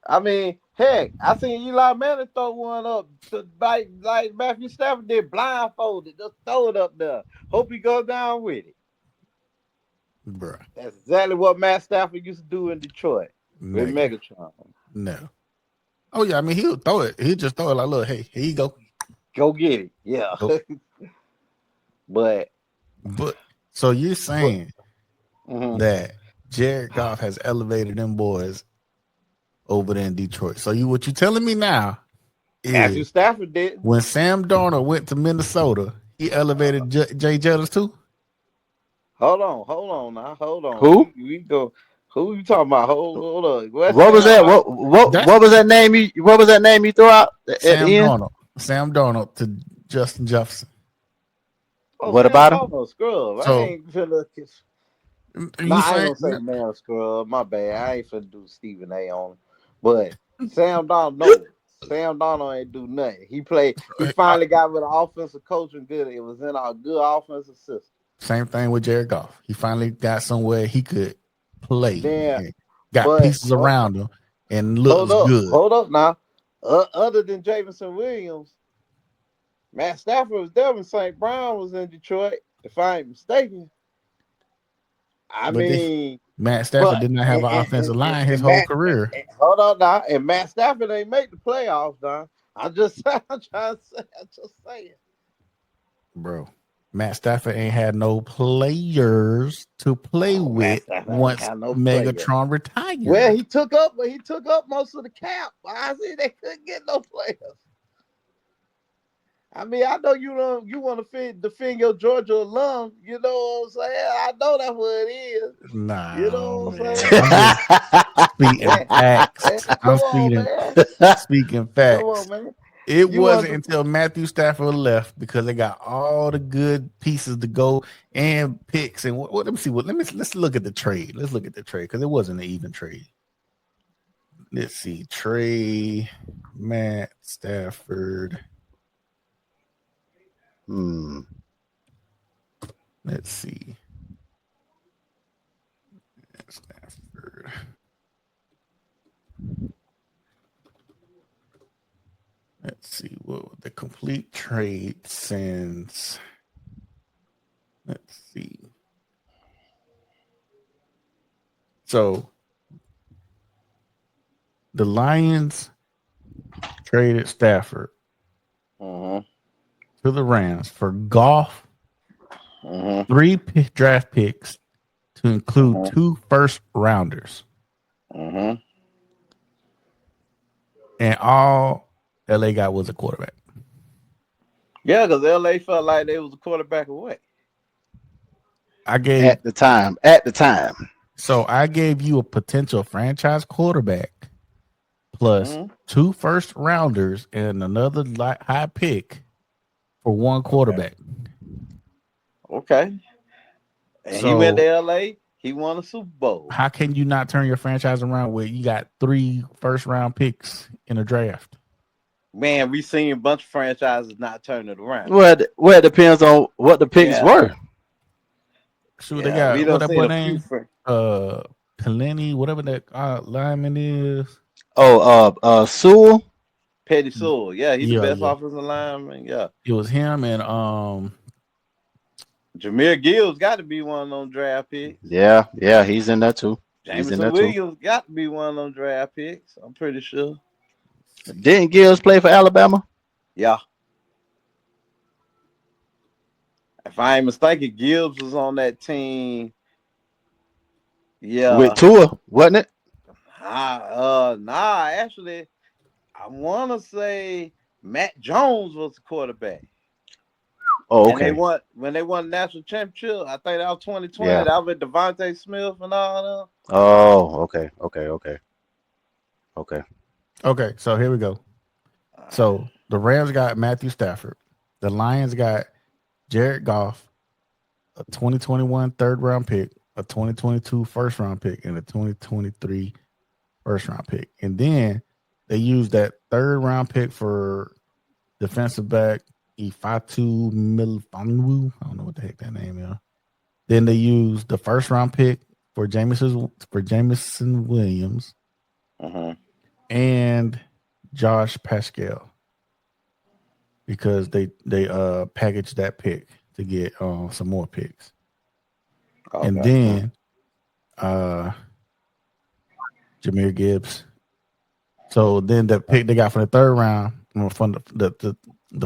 I mean, heck, I seen Eli Manning throw one up to like Matthew Stafford did blindfolded, just throw it up there. Hope he goes down with it. Bruh. That's exactly what Matt Stafford used to do in Detroit with Negative. Megatron. No. Oh yeah, I mean he'll throw it. He'll just throw it like, look, hey, here you go. Go get it. Yeah. Go. but But so you're but saying mhm. that Jared Goff has elevated them boys over there in Detroit. So what you telling me now Matthew is Stafford did. when Sam Darnold went to Minnesota, he elevated Jay Jettis too? Hold on now. Hold on. Who? We go. Who you talking about? Hold on. What's What was Sam that? Darnold? That's What was that name? What was that name you threw out at Sam the end? Darnold. Sam Darnold to Justin Jefferson. Oh, What Sam about him? Darnold, scrub. I So ain't finna. No, you I ain't saying gonna say man scrub. My bad. I ain't finna do Stephen A on him. But Sam Donald, no. Sam Donald ain't do nothing. He played. He finally got with an offensive coach and good. It was in our good offensive system. same thing with Jared Goff. He finally got somewhere he could play. Then, And got but pieces around him and looks good. hold up now. Other than Jameson Williams, Matt Stafford was there when St. Brown was in Detroit. If I ain't mistaken. I But mean, Matt Stafford but did not have an offensive line his and whole Matt, career. hold on now, and Matt Stafford ain't make the playoffs, Don. I'm just I'm trying to say, I'm just saying. Bro. Matt Stafford ain't had no players to play Oh, Matt with Stafford ain't once have no player. Megatron Well, retired. he took up most of the cap. I see they couldn't get no players. I mean, I know you want to defend your Georgia alum. You know what I'm saying? I know that's what it is. You Nah, know what I'm man. saying? I'm just speaking facts. I'm Come on, man. speaking Come facts. on, man. It You want wasn't to until Matthew Stafford left because they got all the good pieces to go and picks and let me see let's look at the trade. Let's look at the trade because it wasn't an even trade. Let's see. Trey Matt Stafford. Let's see. Stafford. Let's see what the complete trade since. Let's see. So the Lions traded Stafford to the Rams for Goff, 3 draft picks to include 2 first rounders. And all LA got was a quarterback. Yeah, because LA felt like they was a quarterback away. I gave At the time. So I gave you a potential franchise quarterback plus 2 first rounders and another high pick for 1 quarterback. Okay. And So he went to LA. He won a Super Bowl. How can you not turn your franchise around where you got 3 first round picks in a draft? Man, we seen a bunch of franchises not turn it around. Well, it depends on what the picks were. So they got what that boy name? Kaleni, whatever that lineman is. Sewell. Petty Sewell. Yeah, he's the best offensive lineman. Yeah. It was him and Jameer Gibbs got to be one of them draft picks. Yeah, he's in there too. Jameson Williams got to be one of them draft picks. I'm pretty sure. Didn't Gibbs play for Alabama? Yeah. If I ain't mistaken, Gibbs was on that team. Yeah. With Tua, wasn't it? Actually, I want to say Matt Jones was the quarterback. Oh, okay. And when they won the national championship, I think that was 2020. Yeah. That was with Devontae Smith and all that. Oh, okay. Okay, so here we go. So the Rams got Matthew Stafford. The Lions got Jared Goff, a 2021 third round pick, a 2022 first round pick, and a 2023 first round pick. And then they used that third round pick for defensive back Ifatu Melifonwu. I don't know what the heck that name is. Then they used the first round pick for Jameson Williams and Josh Pascal because they packaged that pick to get some more picks. Okay. And then Jahmyr Gibbs. So then the pick they got from the third round, from the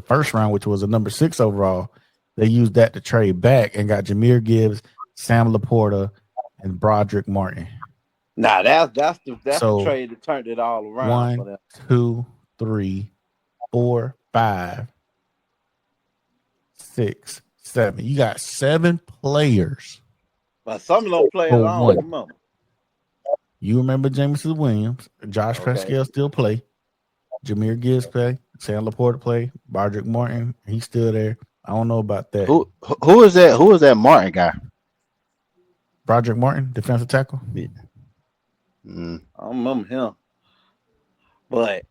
first round, which was a number 6 overall, they used that to trade back and got Jahmyr Gibbs, Sam Laporta, and Broderick Martin. Nah, that's the trade that turned it all around. 1, 2, 3, 4, 5, 6, 7. You got 7 players. But some of them players I don't remember. You remember Jameson Williams, Josh Pascal still play, Jahmyr Gibbs play, Sam Laporta play, Broderick Martin, he's still there. I don't know about that. Who is that? Who is that Martin guy? Broderick Martin, defensive tackle. Yeah. I don't remember him. But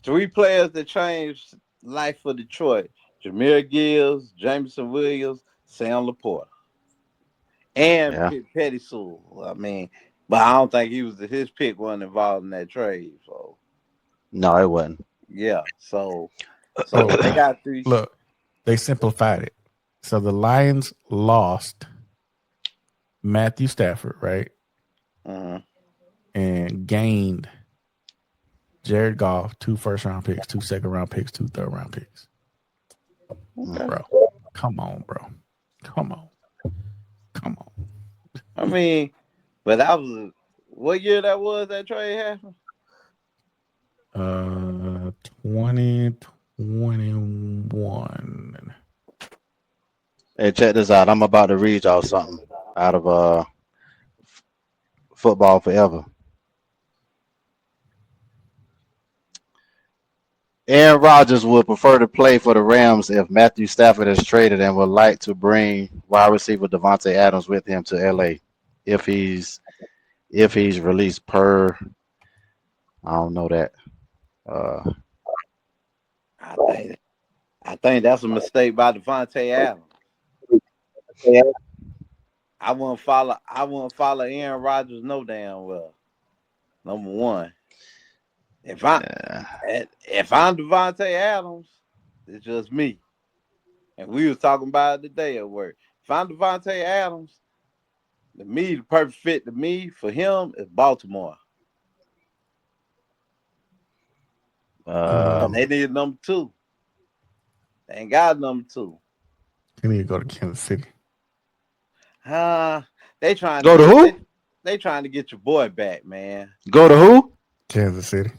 3 players that changed life for Detroit: Jahmyr Gibbs, Jameson Williams, Sam Laporta. And Petty Sewell. I mean, but I don't think his pick wasn't involved in that trade. So no, it wasn't. Yeah. So they got 3. Look, they simplified it. So the Lions lost Matthew Stafford, right? And gained Jared Goff, 2 first round picks, 2 second round picks, 2 third round picks. Okay. Bro, come on, bro. Come on. I mean, but that was what year that was that trade happened? 2021. Hey, check this out. I'm about to read y'all something out of Football Forever. Aaron Rodgers would prefer to play for the Rams if Matthew Stafford is traded and would like to bring wide receiver Devontae Adams with him to LA if he's released per. I don't know that. I think that's a mistake by Devontae Adams. I wouldn't follow Aaron Rodgers no damn well. Number one. If I'm Devontae Adams, it's just me. And we was talking about it today at work. If I'm Devontae Adams, the perfect fit to me for him is Baltimore. They need number 2. They ain't got number 2. He need to go to Kansas City. They trying go to who? They trying to get your boy back, man. Go to who? Kansas City.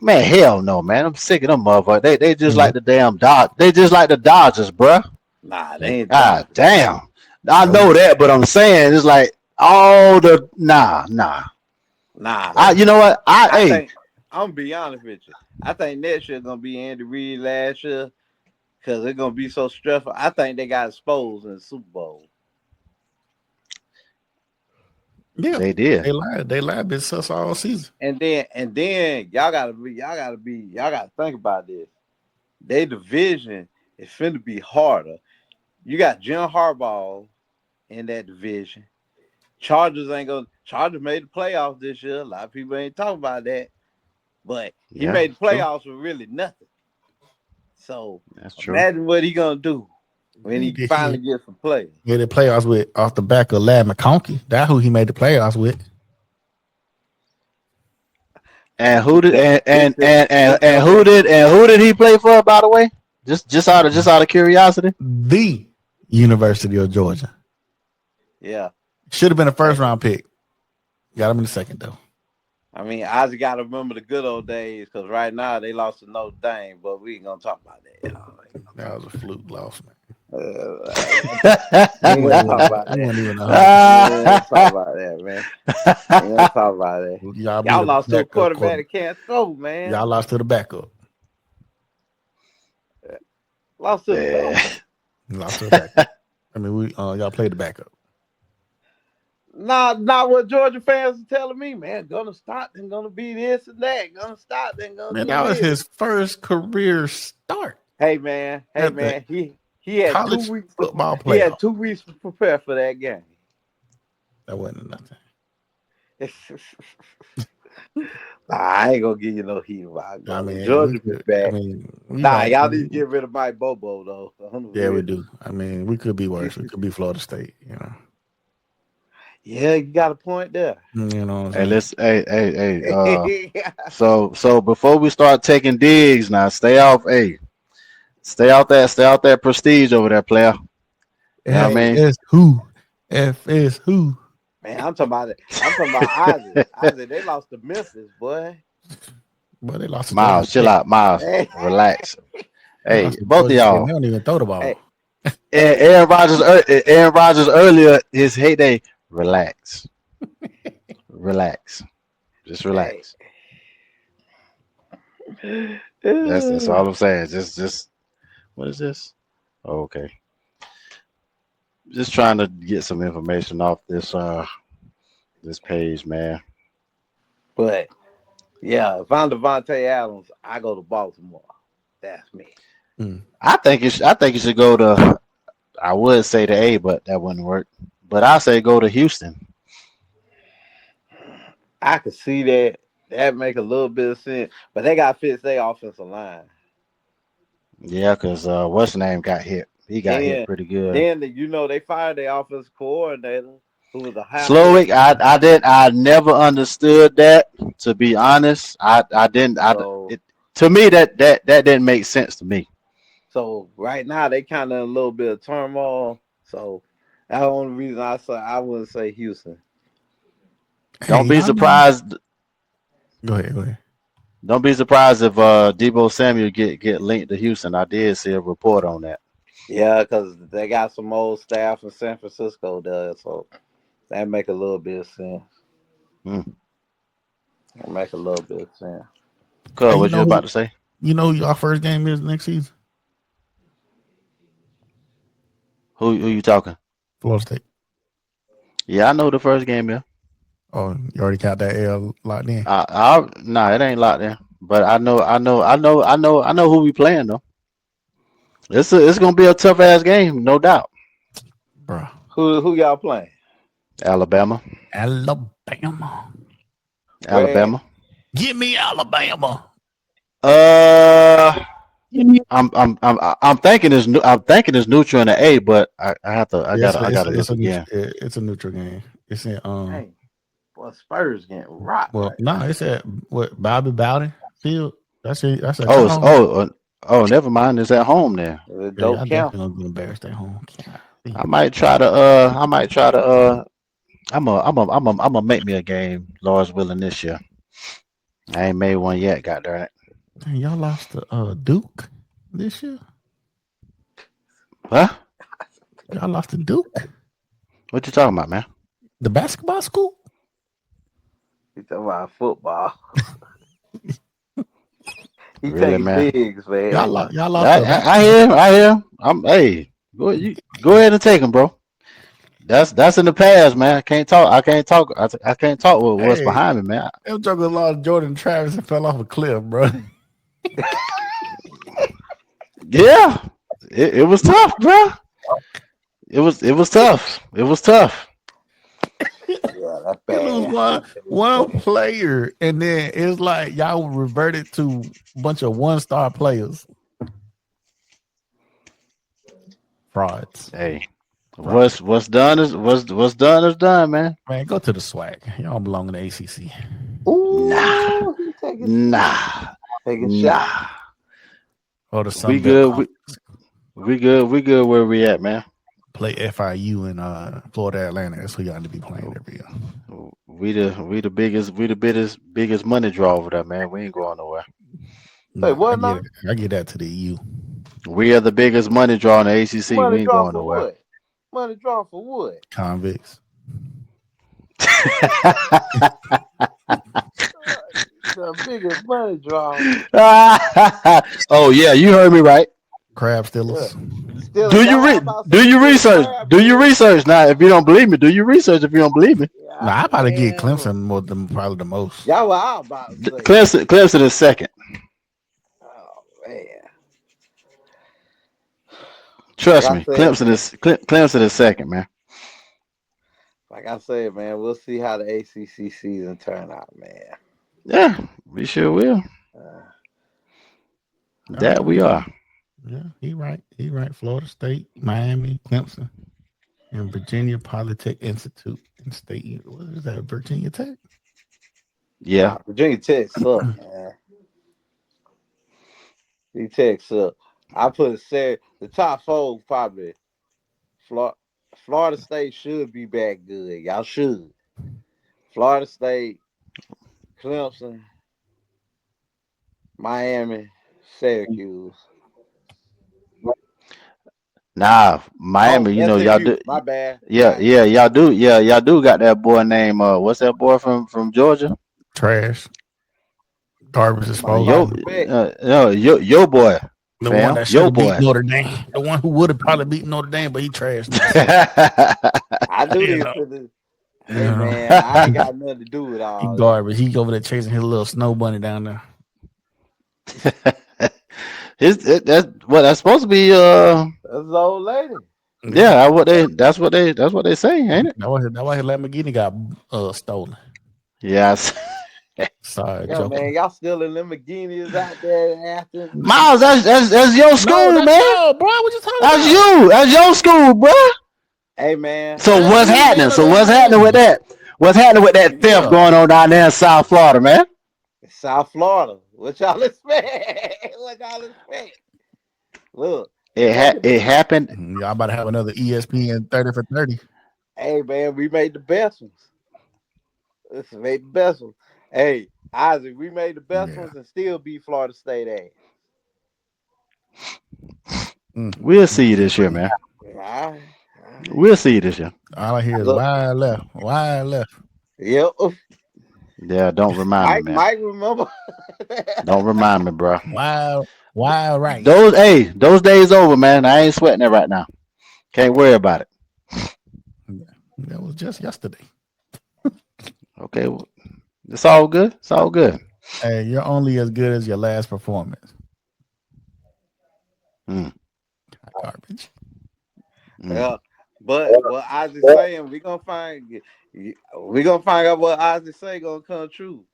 Man, hell no, man. I'm sick of them motherfuckers. They just like the damn Dodgers. They just like the Dodgers, bruh. Nah, they ain't. God damn. I know that, but I'm saying it's like all the nah. You know what? I think I'm gonna be honest with you. I think next year gonna be Andy Reid last year because it's gonna be so stressful. I think they got exposed in the Super Bowl. Yeah, they did. They lied this us all season. And then y'all gotta think about this. Their division is finna be harder. You got Jim Harbaugh in that division. Chargers made the playoffs this year. A lot of people ain't talking about that. But he made the playoffs with really nothing. So that's true. Imagine what he gonna do when he finally gets some play. Made the playoffs with off the back of Ladd McConkey. That's who he made the playoffs with. And who did who did he play for, by the way? Just out of curiosity. The University of Georgia. Yeah. Should have been a first round pick. Got him in the second though. I mean, I just gotta remember the good old days because right now they lost to Notre Dame, but we ain't gonna talk about that. That was a fluke loss, man. We ain't gonna talk about that. Talk about that, man. We ain't talk about that. Y'all lost to a quarterback that can't throw, man. Y'all lost to the backup. Lost to the backup. Lost to the backup. I mean, y'all played the backup. Not what Georgia fans are telling me, man. Gonna stop and gonna be this and that. Gonna stop and gonna. Man, that was his first career start. Hey man. He had college 2 weeks. Football player. He had 2 weeks to prepare for that game. That wasn't nothing. I ain't gonna give you no heat about it. I mean, Georgia is bad. Y'all need to get rid of Mike Bobo though. Yeah, we do. I mean, we could be worse. We could be Florida State, you know. Yeah, you got a point there. You know. Hey. So before we start taking digs, now stay off that prestige over there, player. You know what I mean? F is who? Man, I'm talking about it. I'm talking about Isaac. They lost to Memphis, boy. Boy, they lost to Miles. Chill out, Miles. Relax. Hey, both of y'all. They don't even throw the ball. Hey. Aaron Rodgers earlier, his heyday. Relax. Just relax. That's all I'm saying. Just what is this? Oh, okay. Just trying to get some information off this page, man. But yeah, if I'm Devontae Adams, I go to Baltimore. That's me. I think you should go to. I would say the A, but that wouldn't work. But I say go to Houston. I could see that. That make a little bit of sense, but they got to fix their offensive line. Yeah, because what's the name got hit? He got hit pretty good. Then they fired their offensive coordinator, who was a high. Slowick, I never understood that. To be honest, I didn't. To me, that didn't make sense to me. So right now they kind of a little bit of turmoil. So that's the only reason I wouldn't say Houston. Don't be surprised. Go ahead. Don't be surprised if Deebo Samuel get linked to Houston. I did see a report on that. Yeah, because they got some old staff in San Francisco there, so that make a little bit of sense. That make a little bit of sense. Cool. What you about to say? You know who our first game is next season? Who you talking? Florida State. Yeah, I know the first game. Yeah. Oh, you already got that L locked in? Nah, it ain't locked in. But I know who we playing though. It's gonna be a tough ass game, no doubt. Bro. Who y'all playing? Alabama. Where? Give me Alabama. I'm thinking it's neutral in the A, but I gotta look again. It's a neutral game. It's in Hey, boy, Spurs getting rocked. well, Right no, now. it's at what Bobby Bowden Field. That's at Oh, your home. never mind. It's at home there. It Yeah, y'all don't count. definitely gonna get embarrassed at home. I might try to. I'm gonna make me a game, Lord's willing, this year. I ain't made one yet. God darn it. Dang, y'all lost to Duke this year. Huh? Y'all lost to Duke, What you talking about, man? the basketball school. He talking about football. He Really, taking man? bigs, man. Y'all lost to I hear him. I hear him. Hey, go ahead and take him, bro. That's in the past, man. I can't talk. I can't talk with what's Hey, behind me, man. them jokers lost Jordan Travis and fell off a cliff, bro. Yeah, it was tough, bro. It was tough. It was tough. Yeah, that's It was bad. one player, and then it's like y'all reverted to a bunch of 1-star players. Frauds. Hey, what's done is done, man. Man, go to the swag. Y'all belong in the ACC. Nah, Ooh, he taking nah. shots. Or the We Sun Belt good. Conference. We good where we at, man. Play FIU in Florida Atlanta. That's who y'all need to be playing every year. We the biggest money draw over there, man. We ain't going nowhere. Hey, what now? I get that to the EU. We are the biggest money draw in the ACC. Money We ain't draw going for nowhere. what? Money draw for what? Convicts. The biggest money draw. Oh yeah, you heard me right. Crab stealers. Still, Do you research? Do you research now? If you don't believe me, do you research? If you don't believe me, Nah, I probably get Clemson more than probably the most. Y'all what I was about to say. Clemson is second. Oh man. Trust Like me, I said, Clemson is second, man. like I said, man, we'll see how the ACC season turn out, man. Yeah, we sure will. That we are. Yeah, he right. He right. Florida State, Miami, Clemson, and Virginia Polytech Institute and State. What is that? Virginia Tech. Yeah. Virginia Tech suck, man. Virginia Tech suck. I put it said the top four probably. Florida State should be back good. Y'all should. Florida State, Clemson, Miami, Syracuse. Nah, Miami. You know y'all SMU. do. My bad. Yeah, Miami. yeah, y'all do. Yeah, y'all do got that boy named what's that boy from Georgia? Trash. Garbage My disposal. respect. Your boy, The one fam, that should your have beat boy. Notre Dame. The one who would have probably beat Notre Dame, but he trashed I do you this know. to the. You Hey know. man, I ain't got nothing to do with He all this. garbage. He over there chasing his little snow bunny down there. That's supposed to be That's the old lady. yeah, that's what they say, ain't it? That why his Lamborghini got stolen. Yes. Sorry, Yeah, Joker. man, y'all still in Lamborghinis out there after. Miles, that's your school, No, man. no, bro. What you talking That's about? you. That's your school, bro. Hey man, So I what's beat happening? Notre So what's happening with Dame. that? What's happening with that theft Yeah. going on down there in South Florida, man? South Florida. What y'all expect? What y'all expect? Look, It happened. Y'all about to have another ESPN 30 for 30. hey man, we made the best ones. Let's make the best ones. Hey, Isaac, we made the best Yeah. ones and still beat Florida State ass. We'll see you this year, man. All right. We'll see you this year. All I hear is Look, wide left, wide left. yep. Yeah, don't remind me, man. Mike, remember? Don't remind me, bro. Wide right. Those days over, man. I ain't sweating it right now. Can't worry about it. That was just yesterday. Okay, well, it's all good. It's all good. Hey, you're only as good as your last performance. Garbage. Yeah. But what Isaac saying, we gonna find out what Isaac say gonna come true.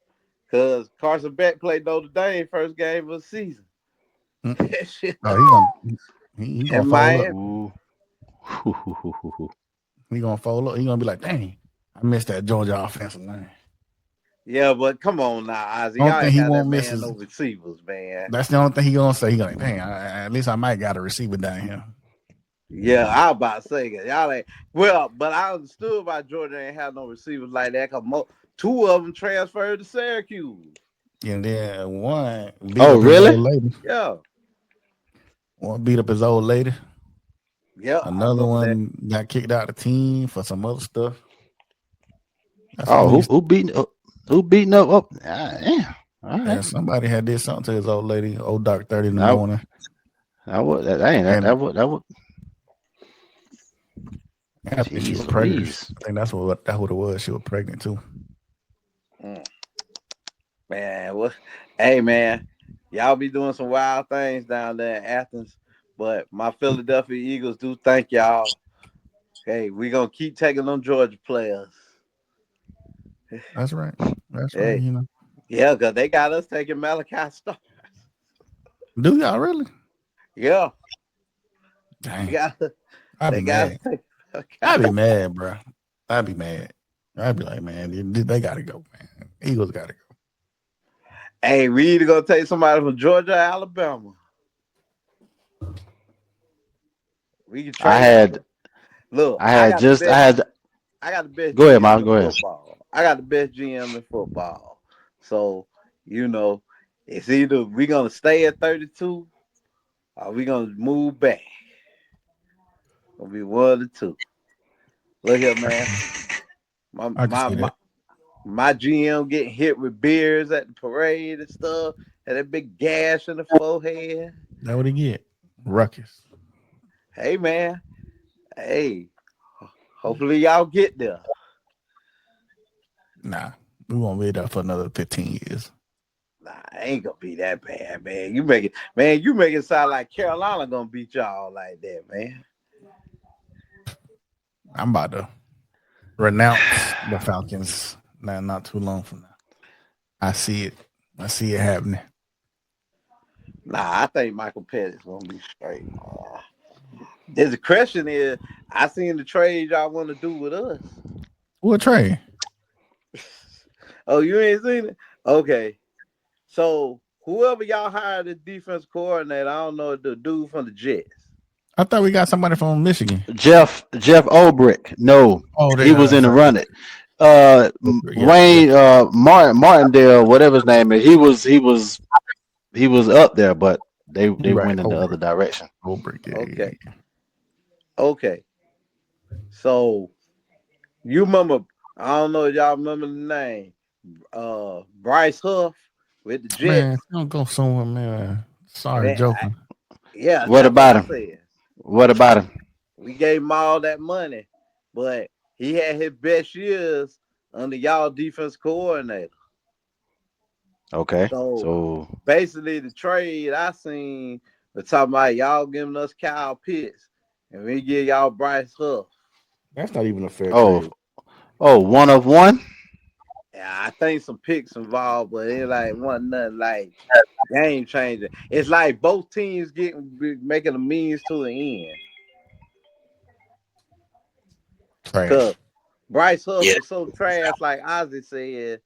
Because Carson Beck played Notre Dame first game of the season. Oh, he gonna And fold up. Ooh. He gonna fold up. He gonna be like, dang, I missed that Georgia offensive line. Yeah, but come on now, Ozzy. Only Y'all thing ain't he got that won't miss man is no receivers, man. that's the only thing he gonna say. He gonna dang, at least I might got a receiver down here. Yeah, I was about to say that. Y'all ain't well, but I understood why Georgia ain't have no receivers like that because two of them transferred to Syracuse. And then one beat Oh, up his really? old lady. Yeah. One beat up his old lady. Yeah. Another one got kicked out of the team for some other stuff. That's Oh, who beating up? Who beating up? Oh, yeah. All right. Yeah, somebody had did something to his old lady, old dark 30 in the morning. That would. I think she was pregnant. I think that's what it was. She was pregnant too. Man, what? Hey, man, y'all be doing some wild things down there in Athens, but my Philadelphia Eagles do thank y'all. Hey, we gonna keep taking them Georgia players. That's right. That's right. You know. Yeah, because they got us taking Malachi Starks. Do y'all really? Yeah. Dang. I'd be mad. Bro. I'd be mad. I'd be like, man, they gotta go, man. Eagles gotta go. Hey, we either gonna take somebody from Georgia or Alabama. We can trade. I got the best Go ahead, GM Miles. in Go ahead. football. I got the best GM in football. So, it's either we gonna stay at 32 or we gonna move back. Gonna be one of the two. Look here, man. My GM getting hit with beers at the parade and stuff. Had that big gash in the forehead. That what he get? Ruckus. Hey, man. Hey, hopefully y'all get there. Nah, we won't be there for another 15 years. Nah, ain't gonna be that bad, man. You make it sound like Carolina gonna beat y'all like that, man. I'm about to renounce the Falcons. Not too long from now. I see it happening. Nah, I think Michael Pettis gonna be straight. The question is, I seen the trade y'all want to do with us. What trade? Oh, you ain't seen it? Okay. So whoever y'all hired as defense coordinator, I don't know, the dude from the Jets. I thought we got somebody from Michigan. Jeff Olbrich. No, he was in the running. Wayne Martindale, whatever his name is, he was up there, but they went in the other direction. Olbrich. Okay. So you remember? I don't know if y'all remember the name. Bryce Huff with the Jets. Man, don't go somewhere, man. Sorry, joking. What about him? What about him? We gave him all that money, but he had his best years under y'all defense coordinator. Okay. So basically, the trade I seen, we're talking about y'all giving us Kyle Pitts, and we give y'all Bryce Huff. That's not even a fair trade. Oh, 1 of 1. Yeah, I think some picks involved, but it wasn't nothing like game changing. It's like both teams making a means to the end. Because Bryce Huff was so trash, like Ozzy said,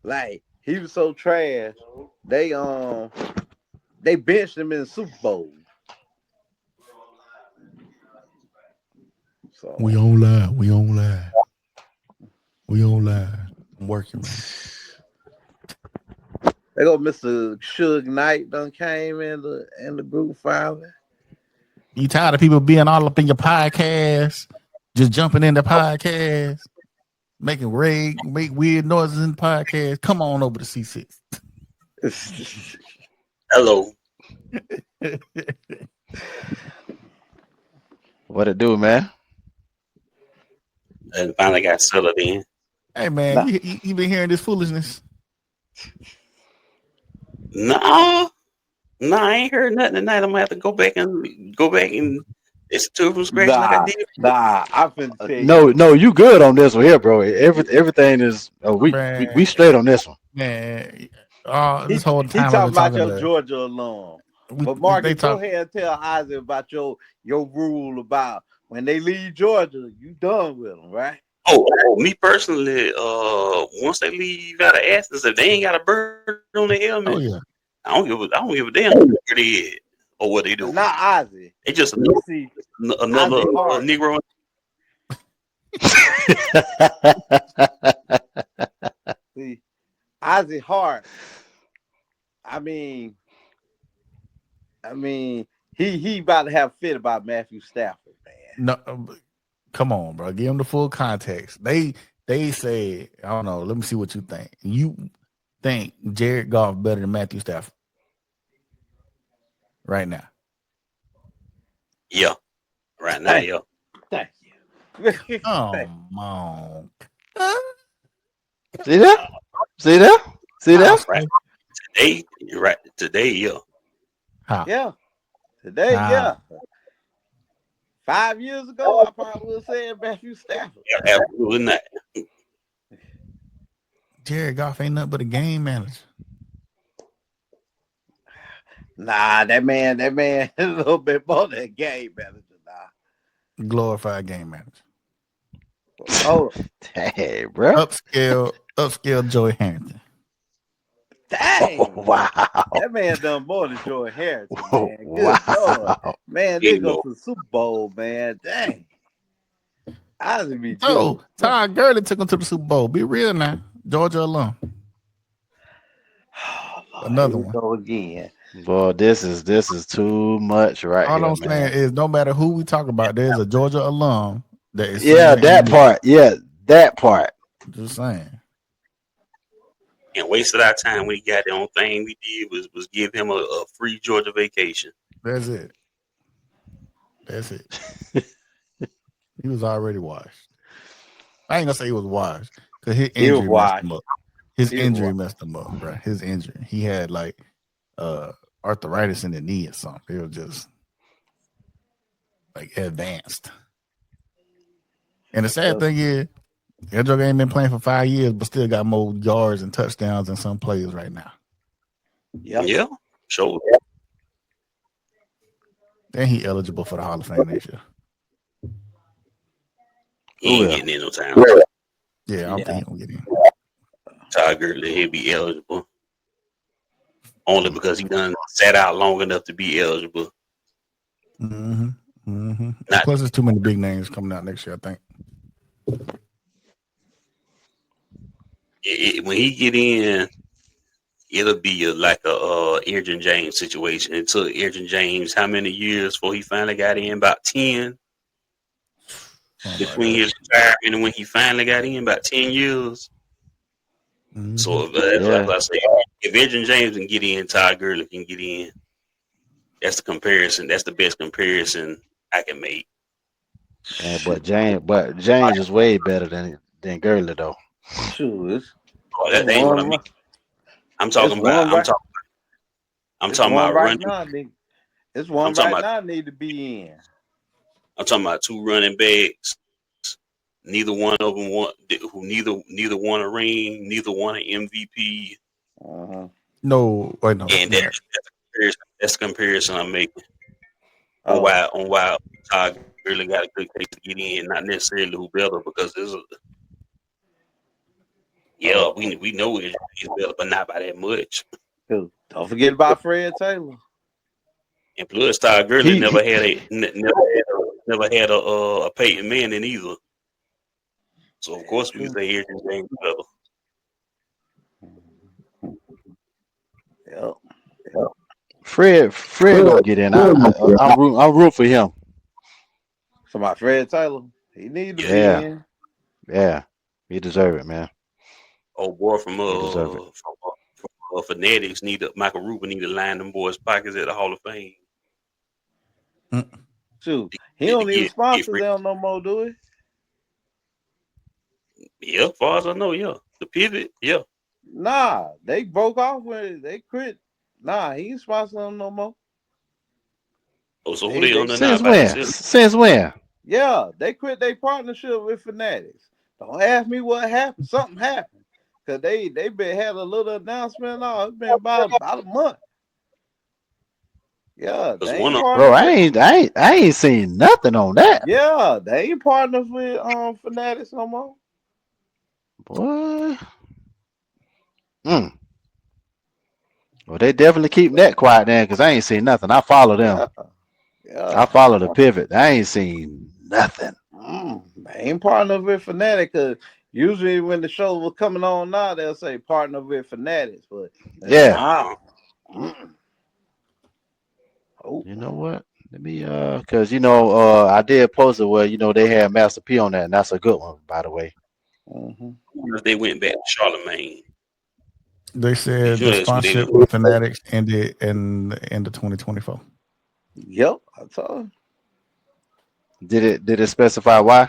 like he was so trash. They benched him in the Super Bowl. So we don't lie. I'm working, man. They go Mr. Suge Knight done came in the group finally. You tired of people being all up in your podcast, just jumping in the podcast, make weird noises in the podcast? Come on over to C6. Hello. What it do, man? And finally got settled in. Hey, man, you been hearing this foolishness? No, I ain't heard nothing tonight. I'm gonna have to go back and listen to it from scratch like I did. I'm finna tell you. No, you good on this one here, bro. Everything is we straight on this one. Man, He this whole he time I've talking been about talking your to Georgia alum. But they Marcus, go talk. ahead and tell Isaac about your rule about when they leave Georgia, you done with them, right? Me personally, once they leave out of Athens, if they ain't got a bird on their Oh helmet, yeah, I don't give a damn where they is or what they do. Not Isaac. They just You see, another Isaac Hart. Negro. See, Isaac Hart. I mean, he about to have a fit about Matthew Stafford, man. no, come on, bro. Give them the full context. They say, I don't know. Let me see what you think. You think Jared Goff better than Matthew Stafford right now? Yeah, right now, yeah. Thank you. Come on. See that? See that? See that? Right today, right today, yeah. How? Yeah. Today, yeah. 5 years ago, I probably would have said Matthew Stafford. Yeah, absolutely not. Jared Goff ain't nothing but a game manager. Nah, that man is a little bit more than a game manager now. Glorified game manager. Oh, Hey, bro. Upscale Joey Harrington. dang. Oh, wow. That man done more than Joy Harrison, Oh, man. Good Lord. wow. Man, they go to the Super Bowl, man. Dang. I would be joking. So Todd Gurley took him to the Super Bowl. Be real now. Georgia alum. Another Here we one. go again. Boy, this is too much right All here, I'm saying man. is no matter who we talk about, there's a Georgia alum that is Yeah, somewhere in the that mix. part. Yeah, that part. Just saying. And wasted our time when he got there. Only thing we did was give him a free Georgia vacation. That's it. That's it. He was already washed. I ain't gonna say he was washed because his He was injury messed washed. him up. His He was injury washed. messed him up, bro. His injury. He had like arthritis in the knee or something. It was just like advanced. And the sad thing is, that joke ain't been playing for 5 years, but still got more yards and touchdowns than some players right now. Yep. Yeah, sure. And he eligible for the Hall of Fame next year. He ain't will? getting in no time. Yeah, I don't think he gonna get in. Todd Gurley, he'll be eligible. Only because he done sat out long enough to be eligible. Mm-hmm. Mm-hmm. Not- Plus, there's too many big names coming out next year, I think. When he get in, it'll be like a Aaron James situation. It took Aaron James how many years before he finally got in? About 10. Between his retirement and when he finally got in, about 10 years. Mm-hmm. So like I say, if Aaron James can get in, Todd Gurley can get in. That's the comparison. That's the best comparison I can make. Yeah, but James is way better than Gurley though. Sure. That ain't what I mean. I'm talking about right running. now, nigga. It's one right now need to be in. I'm talking about two running backs. Neither one of them neither won a ring, neither won an MVP. No, wait, no. And that's the comparison I'm making. On why Todd really got a good case to get in, not necessarily who better, because there's we know he's better, but not by that much. Don't forget about Fred Taylor. And plus, Todd Gurley never had a Peyton Manning either. So of course we can say Aaron James better. Yep. Fred gonna get in. I'm rooting for him. So my Fred Taylor, he need to be in. Yeah, he deserve it, man. Oh boy, from Fanatics Michael Rubin need to line them boys' pockets at the Hall of Fame. Shoot, he don't even sponsor them no more, do he? Yeah, as far as I know, yeah. The pivot, yeah. Nah, they broke off when they quit. Nah, he ain't sponsoring them no more. Oh, so who they on Since when? Since when? Yeah, they quit their partnership with Fanatics. Don't ask me what happened. Something happened. Cause they been had a little announcement. It's been about a month. Yeah, Because they one ain't of Bro, partners I with. ain't seen nothing on that. Yeah, they ain't partners with Fanatics no more. Boy. Mm. Well, they definitely keep that quiet then, because I ain't seen nothing. I follow them. Yeah, yeah. I follow the pivot. I ain't seen nothing. They ain't partners with Fanatics. Cause usually when the show was coming on now, they'll say partner with Fanatics, but Yeah. nah. Mm. Oh, You know what? Let me because I did post it where they had Master P on that, and that's a good one, by the way. mm-hmm. if they went back to Charlemagne. They You said know the that's who they sponsorship was. with Fanatics ended in the end of 2024. Yep, I told Did it specify why?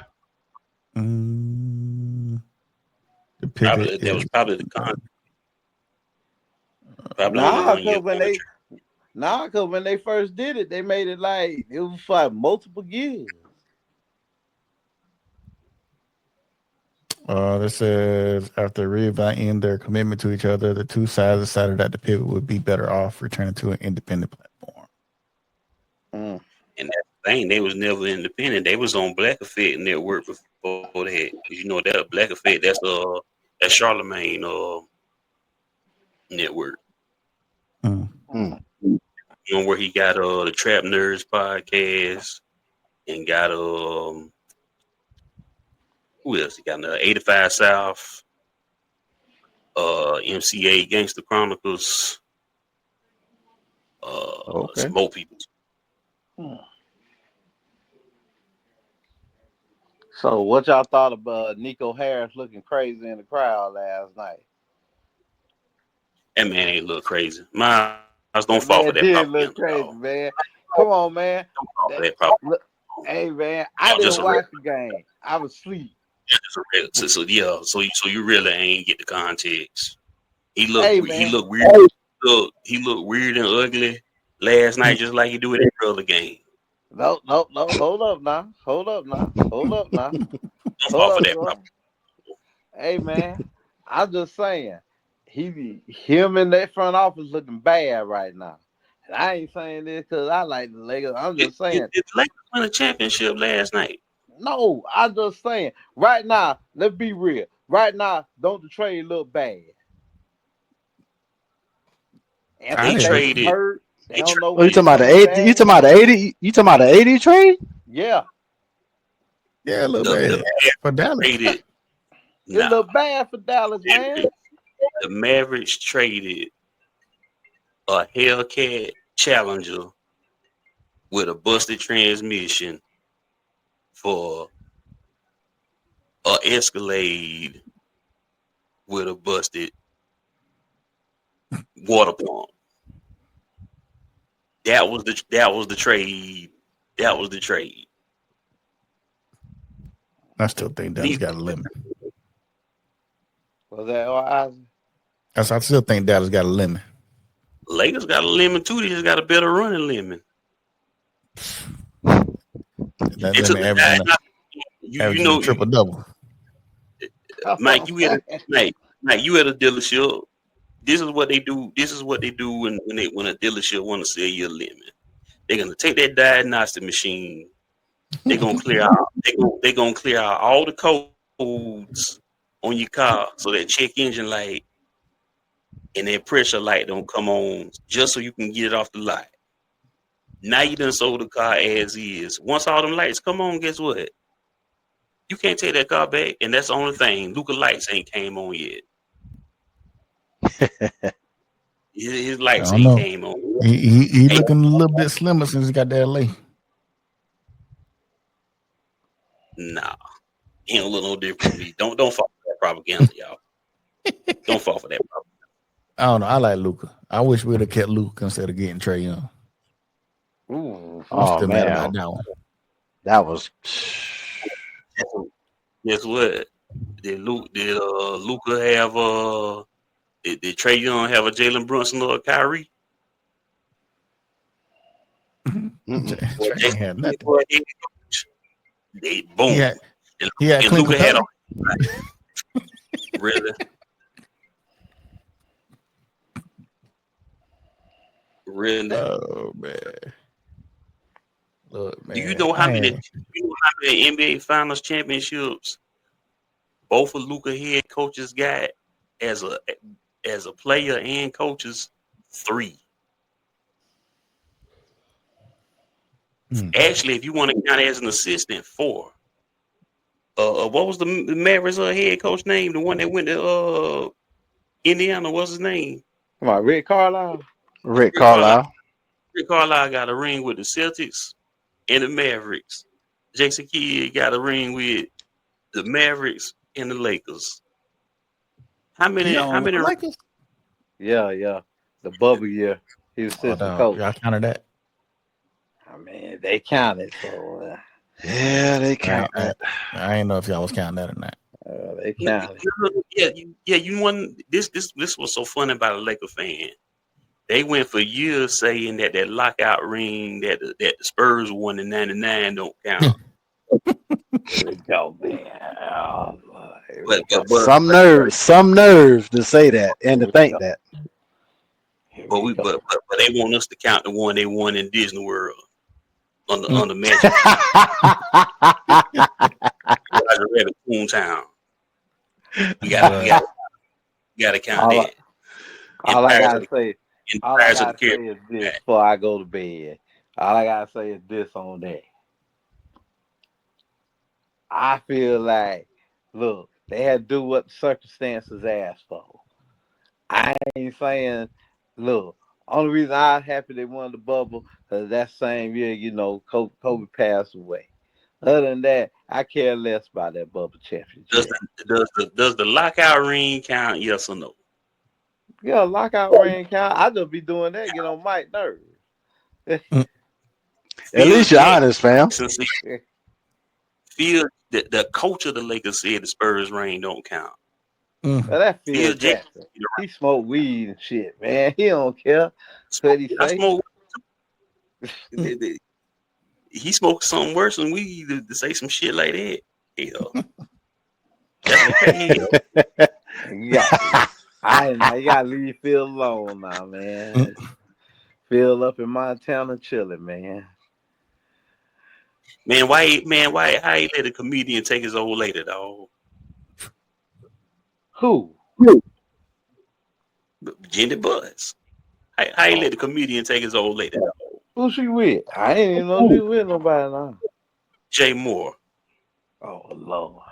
Mm, the Probably pivot that was is probably the con. you. Probably on the 1 year contract. Cause when they first did it, they made it like it was for multiple years. It says after reevaluating their commitment to each other, the two sides decided that the pivot would be better off returning to an independent platform. Mm. And that's the thing, they was never independent. They was on Black Effect Network before that. You know that Black Effect, that's Charlemagne network. Mm. Mm. You know where he got the Trap Nerds podcast and got who else? He got 85 South, MCA Gangster Chronicles, Okay. some more people. So what y'all thought about Nico Harris looking crazy in the crowd last night? That man ain't look crazy. Miles, don't That fall for man that did look propaganda, crazy, dog. man. Come on, man. Don't fall for That, that propaganda. look, hey, man, I Y'all just didn't a red. watch the game. I was asleep. So yeah, so you really ain't get the context. Hey, He man. looked weird. He looked weird and ugly last night, just like he do in every other game. No. Hold up now. Hold up now. Don't Hold fall for up, that bro. propaganda. Hey, man. I'm just saying, him in that front office looking bad right now. And I ain't saying this because I like the Lakers. I'm just saying, Did the Lakers win a championship last night? no. I'm just saying, right now. Let's be real. Right now, don't the trade look bad? I They Anthony didn't. Davis traded. hurt. They They don't know Oh, you when traded. he talking about the coming 80? You back. talking about the 80? You talking about the 80 trade? Yeah, Yeah, a little The bit for Dallas. traded. it Nah, look bad for Dallas, man. the Mavericks traded a Hellcat Challenger with a busted transmission for a Escalade with a busted water pump. That was the trade. That was the trade. I still think Dallas got a lemon. Was that Isaac? I still think Dallas got a lemon. Lakers got a lemon too. They just got a better running lemon. That They took lemon the guy. You averaging a know, triple double. That's what Mike. I'm You at saying. Mike. You at a dealership. This is what they do. This is what they do when a dealership want to sell you a lemon. They're gonna take that diagnostic machine. They're gonna clear out. They gonna clear out all the codes on your car, so that check engine light and that pressure light don't come on, just so you can get it off the lot. Now you done sold the car as is. Once all them lights come on, guess what? You can't take that car back, and that's the only thing. Luca lights ain't came on yet. His I lights don't ain't know. came on. He Hey, looking a little bit slimmer since he got to LA. nah, he don't look no different from me. Don't fall for that propaganda, y'all. Don't fall for that propaganda. I don't know. I like Luca. I wish we'd have kept Luca instead of getting Trey Young. Ooh. I'm Oh still mad man, about that one. that was. Guess what? Did Luca have did Trey Young have a Jalen Brunson or a Kyrie? Mm-mm. Or Trey ain't Jason had Kidd nothing. or a head coach? He Boom. had he had And Clint Luca had Capella. all really. Really? Oh man. Look, man. Do you know how many? NBA Finals championships both of Luka head coaches got as a player and coaches? 3. Actually, if you want to count as an assistant, 4. What was the Mavericks head coach name? The one that went to Indiana. What's his name? Come on, Rick Carlisle. Rick Rick Carlisle. Carlisle. Rick Carlisle got a ring with the Celtics and the Mavericks. Jason Kidd got a ring with the Mavericks and the Lakers. How many? Lakers? Yeah. The bubble year. He was assistant coach. Y'all counted that? I mean, they counted, so Yeah, they count that. I ain't know if y'all was counting that or not. they counted. Yeah. You won. This was so funny about a Laker fan. They went for years saying that lockout ring that the Spurs won in '99 don't count. Here we go, man. Oh, But Some nerve to say that and to think that. But they want us to count the one they won in Disney World on the Magic. Rabbit Toontown. We gotta count that. All I gotta say is this before I go to bed. All I gotta say is this on that. I feel like, look, they had to do what the circumstances asked for. I ain't saying, look, only reason I'm happy they won the bubble because that same year, Kobe passed away. Other than that, I care less about that bubble championship. Does the lockout ring count? Yes or no? Yeah, lockout ring count. I just be doing that, get on Mike's nerves. At least you're honest, fam. Phil, the coach of the Lakers said the Spurs ring don't count. Well, that Phil Jackson. He smoked weed and shit, man. He don't care. What he say? He smoked something worse than weed to say some shit like that. You gotta leave Phil alone now, man. Phil up in Montana chilling, man. Man, how he let a comedian take his old lady, dog? Who? Jenny Buzz. How he let the comedian take his old lady, dog? Who she with? I ain't even know she with nobody now. Jay Moore. Oh Lord.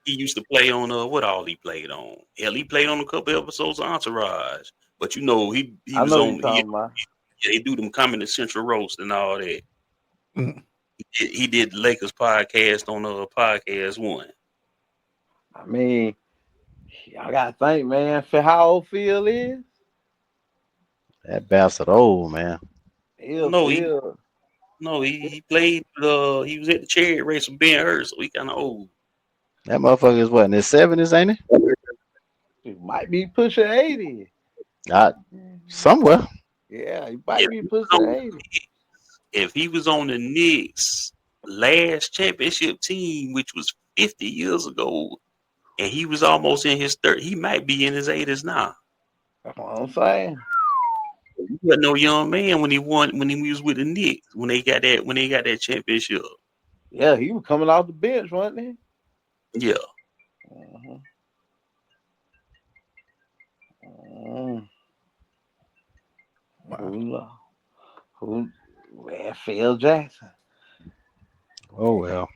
He used to play on what all he played on. Hell, he played on a couple episodes of Entourage. But he was on. He do them Comedy Central roast and all that. He did the Lakers podcast on podcast one. I mean, I gotta think, man. For how old Phil is? That bastard old, man. He played. He was at the chariot race with Ben Hur, so he kind of old. That motherfucker is what, in his 70s, ain't he? He might be pushing 80. Somewhere. Yeah, he might be pushing 80. If he was on the Knicks' last championship team, which was 50 years ago, and he was almost in his 30s, he might be in his 80s now. That's what I'm saying. He wasn't no young man when he was with the Knicks when they got that championship. Yeah, he was coming off the bench, wasn't he? Yeah. Who? Phil Jackson. Oh well.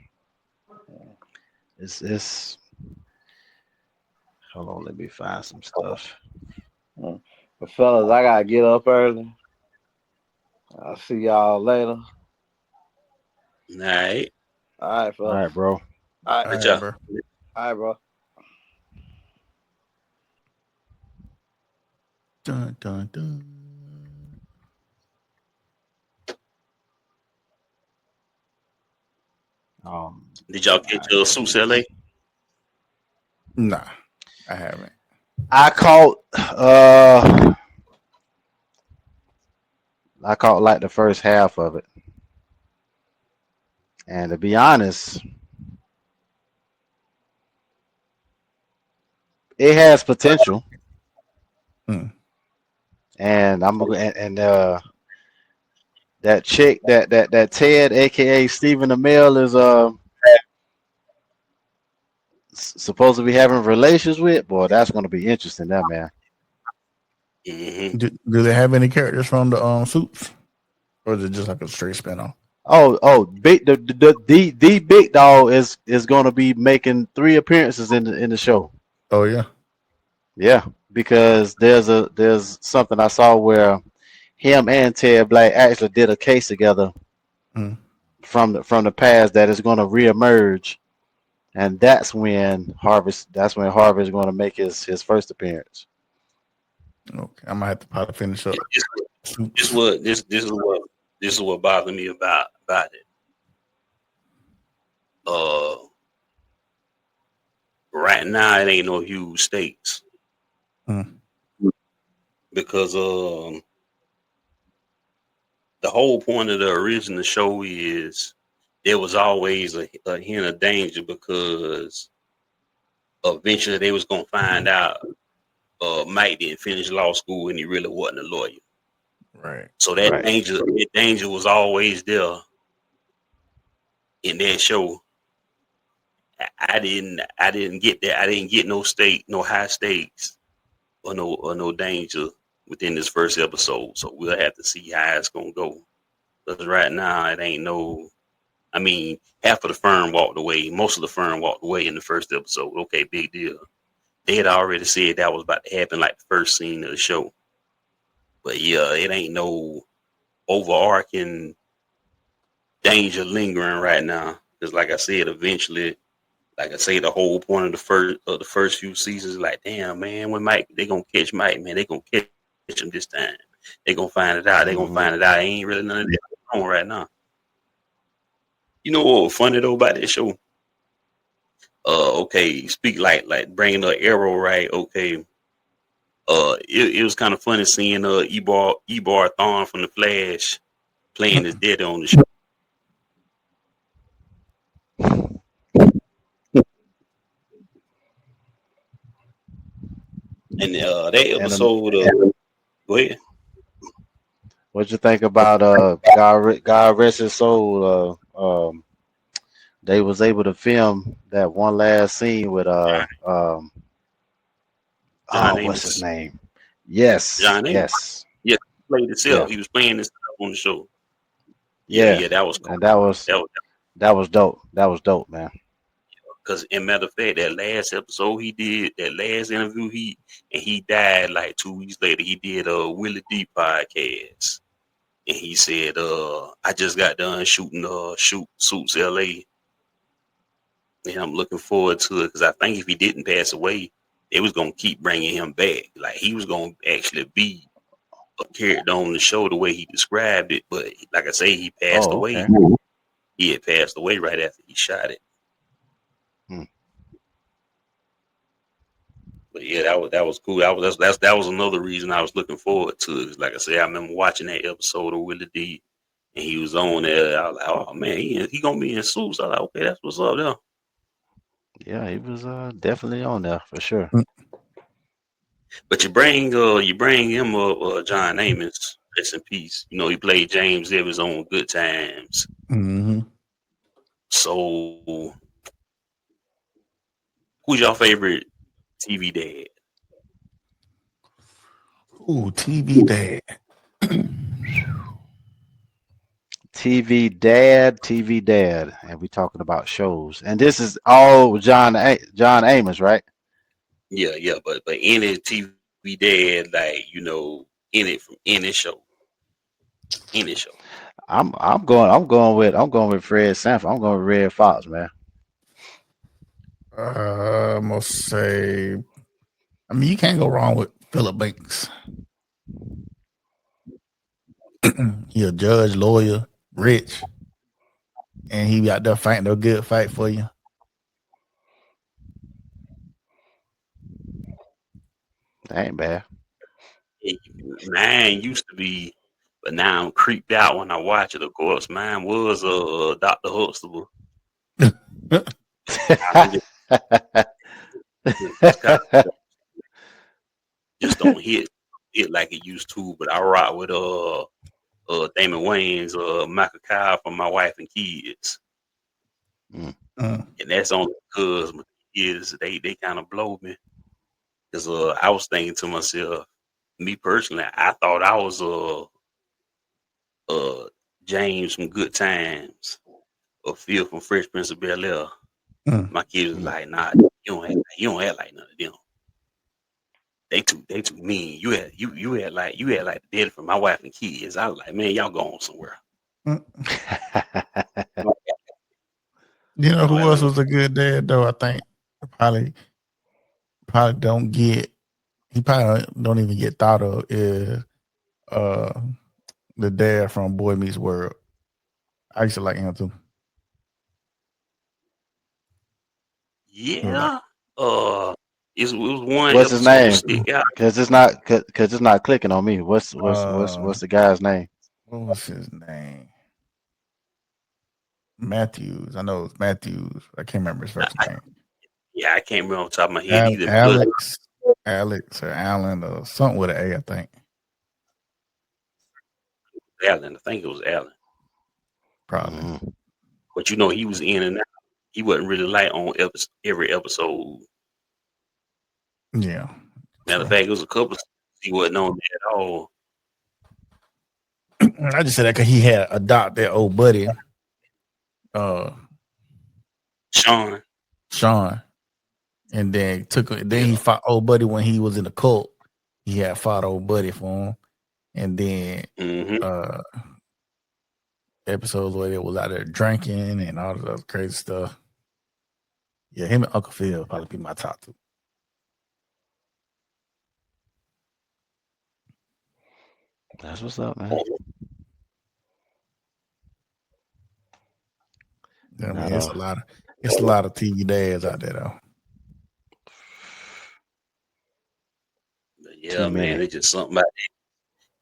It's. Hold on, let me find some stuff. But fellas, I gotta get up early. I'll see y'all later. All right. All right, fellas. All right, bro. All right, bro. All right, bro. Dun, dun, dun. Did y'all catch Suits LA? Nah, I haven't. I caught like the first half of it. And to be honest, it has potential. And that chick that Ted, aka Stephen Amell, is supposed to be having relations with. Boy, that's gonna be interesting, that man. Mm-hmm. Do they have any characters from the Suits, or is it just like a straight spinoff? Oh, big the big dog is gonna be making 3 appearances in the show. Oh yeah. Yeah, because there's something I saw where him and Ted Black actually did a case together Mm. from the past that is going to reemerge, and that's when Harvey is going to make his first appearance. Okay, I might have to probably finish up This Suits. what this is what bothered me about it. Right now it ain't no huge stakes Mm. because the whole point of the original show is there was always a hint of danger because eventually they was gonna find out Mike didn't finish law school and he really wasn't a lawyer. Right. So Right. that danger was always there in that show. I didn't get that. I didn't get no high stakes or no danger within this first episode. So we'll have to see how it's gonna go. Because right now it ain't no. I mean, half of the firm walked away. Most of the firm walked away in the first episode. Okay, big deal. They had already said that was about to happen, like the first scene of the show. But yeah, it ain't no overarching danger lingering right now. Because like I said, eventually, like I say, the whole point of the first few seasons, like, damn man, when Mike, they gonna catch Mike, man, they gonna catch him this time. They gonna find it out. They gonna find it out. Ain't really none of that going on right now. You know what was funny though about that show? Okay, speak like bringing up Arrow, right? Okay, it was kind of funny seeing Ebar Thawne from the Flash playing his dad on the show. And that And episode, go ahead. what you think about God rest his soul? They was able to film that one last scene with John what's his Amos, name? Yes, John Amos, yes, yeah, he played himself. yeah, He was playing himself on the show. Yeah, yeah, yeah, that was cool. and that was That was that was dope. That was dope, man. because, in matter of fact, that last episode he did, that last interview he died like 2 weeks later. He did a Willie D podcast. And he said, I just got done shooting shoot Suits LA. And I'm looking forward to it because I think if he didn't pass away, they was gonna keep bringing him back. Like he was gonna actually be a character on the show the way he described it. But like I say, he passed Oh, away. okay. He had passed away right after he shot it. Hmm. But yeah, that was cool. That was another reason I was looking forward to it. Like I said, I remember watching that episode of Willie D, and he was on there. I was like, oh man, he gonna be in Suits. I was like, okay, that's what's up there. Yeah, he was definitely on there for sure. But you bring him up, John Amos, rest in peace. You know, he played James Evans on Good Times. Mm-hmm. So, who's your favorite TV dad? Ooh, TV dad. TV dad, and we talking about shows. And this is all John Amos, right? Yeah, but any TV dad, like in it from any show. I'm going with Fred Sanford. I'm going with Red Fox, man. I must say, I mean, you can't go wrong with Philip Banks. He a judge, lawyer, rich, and he out there fighting a good fight for you. That ain't bad. Mine used to be, but now I'm creeped out when I watch it. Of course, mine was Dr. Huxtable. Just don't hit it like it used to. But I rock with Damon Wayans, Michael Kyle from My Wife and Kids. Mm. Mm. And that's only because my kids, they kind of blow me. Because I was thinking to myself, me personally, I thought I was James from Good Times or Phil from Fresh Prince of Bel-Air. Mm. My kids was Mm. like, nah, you don't act like none of them. They too mean. You had like the daddy from My Wife and Kids. I was like, man, y'all going somewhere. Mm. Y'all You know who act else like was a good dad though? I think probably don't get. He probably don't even get thought of is the dad from Boy Meets World. I used to like him too. He was like, yeah. It was one What's his episode name? stick out. Because it's not clicking on me. What's the guy's name? what was his name? Matthews. I know it's Matthews. I can't remember his first name. Yeah, I can't remember off the top of my head either. Alex or Allen or something with an A, I think. Allen, I think it was Allen. Probably. Mm-hmm. But you know, he was in and out. He wasn't really like on every episode. Yeah. Matter of True. fact, it was a couple. He wasn't on there at all. I just said that because he had adopted that old buddy, Sean. and then Yeah. he fought old buddy when he was in the cult. He had fought old buddy for him, and then Mm-hmm. episodes where they was out there drinking and all this other crazy stuff. Yeah, him and Uncle Phil probably be my top two. That's what's up, man. I mean, it's a lot of TV dads out there though. Yeah, man, it's just something about that.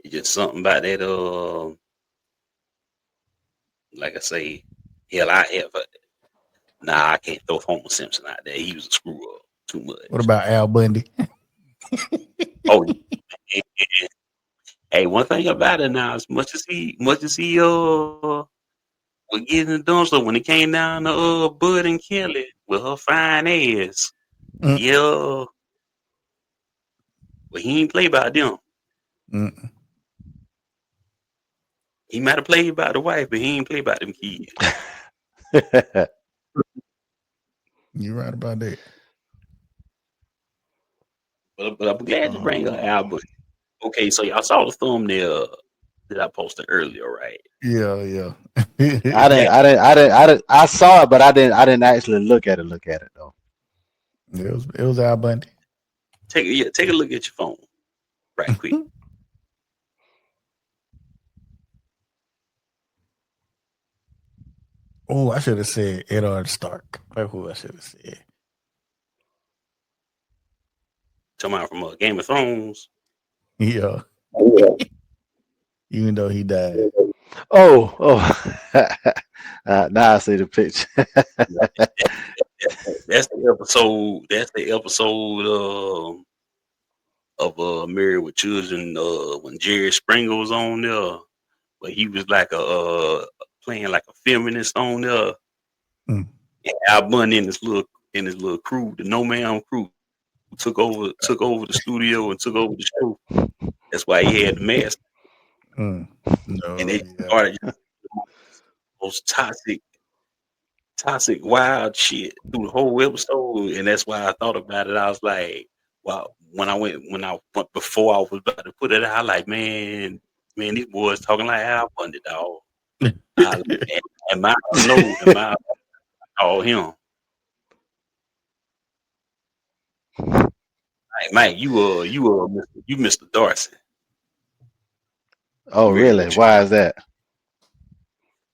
It's just something about that. Like I say, hell, I can't throw Homer Simpson out there. He was a screw up too much. What about Al Bundy? Oh, hey, one thing about it now, as much as he was getting it done, so when it came down to Bud and Kelly with her fine ass, yeah, but he ain't play by them. Mm. He might have played by the wife, but he ain't play by them kids. You're right about that. But I'm glad to bring her album. Okay, so y'all saw the thumbnail that I posted earlier, right? Yeah. I saw it, but I didn't actually look at it though. It was Al Bundy. Take a look at your phone, right quick. Oh, I should have said Eddard Stark. That's who I should have said. Talking about from Game of Thrones. Yeah. Even though he died. Oh. Now I see the picture. That's the episode. That's the episode of Married with Children. When Jerry Springer was on there, but he was like playing like a feminist on there. Mm. And Al Bundy and his little crew, the No Man crew, took over the studio and took over the show. That's why he had the mask. No, And they started most toxic, wild shit through the whole episode. And that's why I thought about it. I was like, wow, before I was about to put it out, like, man, these boys talking like Al Bundy, dog. And my call him. Like, Mike, you Mr. Darcy. Oh, really? Why is that?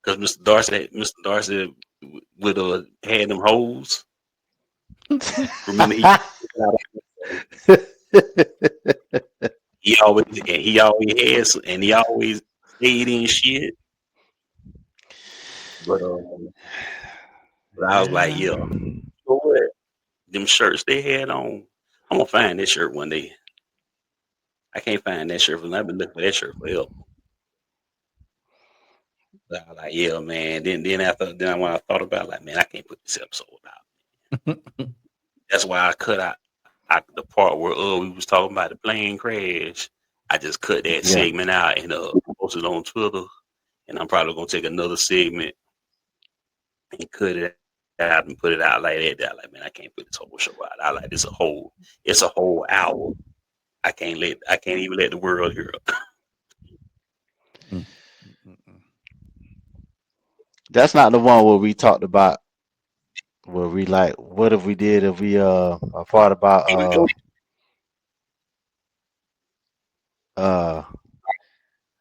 Because Mr. Darcy would had them hoes. Remember he always stayed in shit. But I was like, yeah, you know what? Them shirts they had on, I'm gonna find this shirt one day. I can't find that shirt, I've been looking for that shirt forever. I was like, yeah, man. Then when I thought about it, like, man, I can't put this episode out. That's why I cut out the part where we was talking about the plane crash. I just cut that segment out and posted on Twitter. And I'm probably gonna take another segment and cut it out and put it out like that. I'm like, man, I can't put this whole show out. I like it's a whole hour. I can't even let the world hear it. That's not the one where we talked about where we like, what if we did if we a part about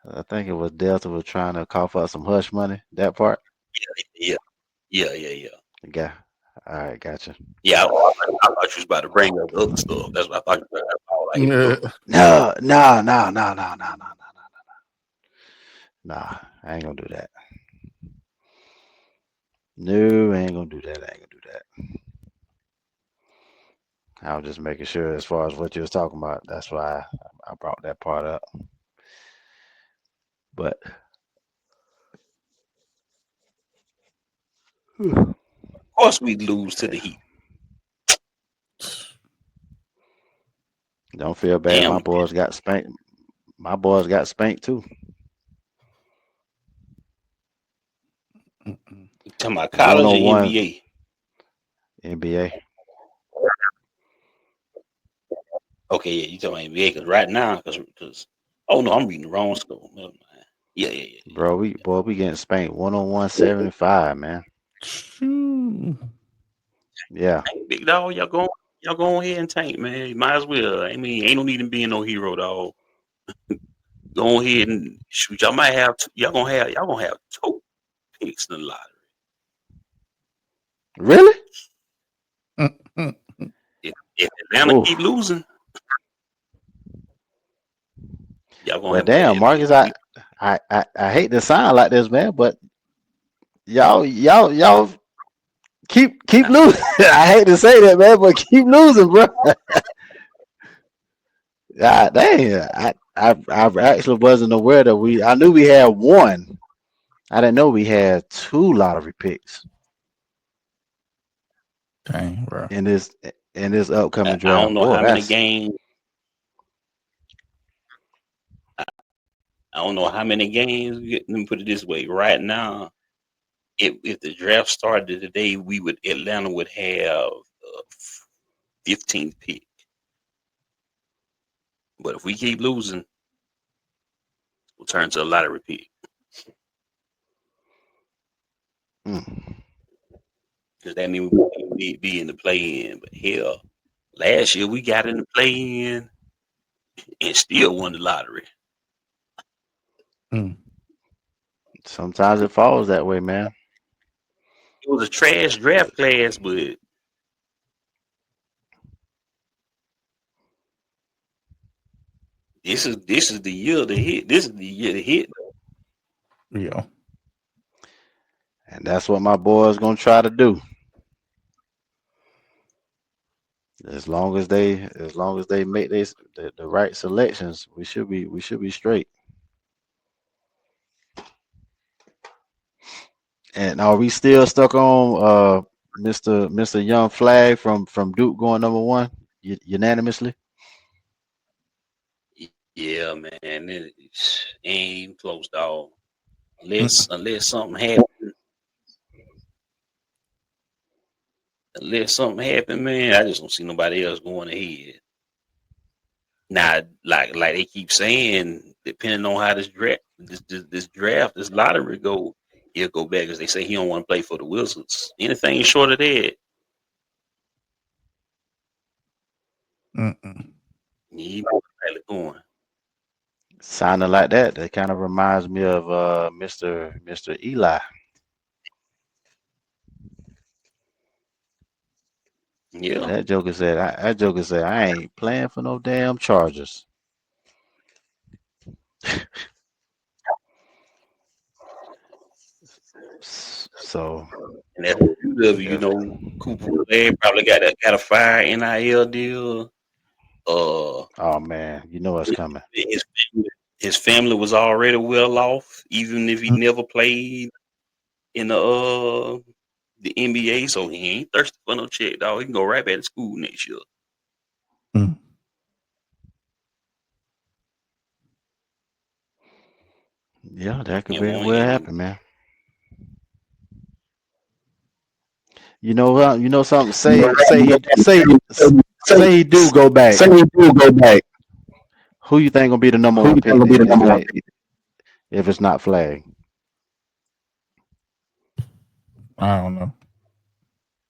I think it was Delta was trying to cough up some hush money. That part. Yeah. Yeah. All right, gotcha. Yeah, I thought you was about to bring up the other stuff. That's what I thought you were about. No, I ain't gonna do that. No, I ain't gonna do that. I was just making sure as far as what you was talking about. That's why I brought that part up. But of course we lose to the Heat. Don't feel bad. Damn. My boys got spanked. My boys got spanked too. You talking about college or NBA? NBA. Okay, yeah, you talking about NBA because right now, because oh no, I'm reading the wrong school. Yeah. Bro, we getting spanked 101 75, man. Yeah. Hey, big dog, y'all go ahead and tank, man. You might as well. I mean, ain't no need in being no hero, dog. Go ahead and shoot. Y'all might have y'all gonna have 2 picks in the lottery. Really? If Atlanta keep losing, y'all gonna have. Damn, Marcus, I hate to sound like this, man, but y'all keep losing. I hate to say that, man, but keep losing, bro. God dang, I actually wasn't aware that I knew we had 1. I didn't know we had 2 lottery picks. Dang, bro. In this upcoming draft. I don't know how many games. I don't know how many games. Let me put it this way: right now, if the draft started today, Atlanta would have 15th pick. But if we keep losing, we'll turn to a lottery pick. Because that means we be in the play-in. But hell, last year we got in the play-in and still won the lottery. Sometimes it falls that way, man. It was a trash draft class, but this is the year to hit. This is the year to hit. Yeah. And that's what my boys gonna try to do. As long as they make the right selections, we should be straight. And are we still stuck on Mr. Young Flag from Duke going number 1 unanimously? Yeah, man, it ain't even close, dog. Unless something happens. Unless something happen, man, I just don't see nobody else going ahead. Now, like they keep saying, depending on how this draft, this lottery go, he'll go back because they say he don't want to play for the Wizards. Anything short of that, he might going. Sounding like that kind of reminds me of Mr. Eli. Yeah. That joker said I ain't playing for no damn Chargers. So, and that's you know, Cooper probably got a fire NIL deal. Oh man, you know what's coming. His family was already well off, even if he never played in the NBA. So he ain't thirsty for no check, dog. He can go right back to school next year. Mm. Yeah, that could And very one, well happen, man. You know what? You know something. Say he do go back. Say we do go back. Who you think gonna be the number Who one you think pick will be the then? number one pick? If it's not Flag. I don't know.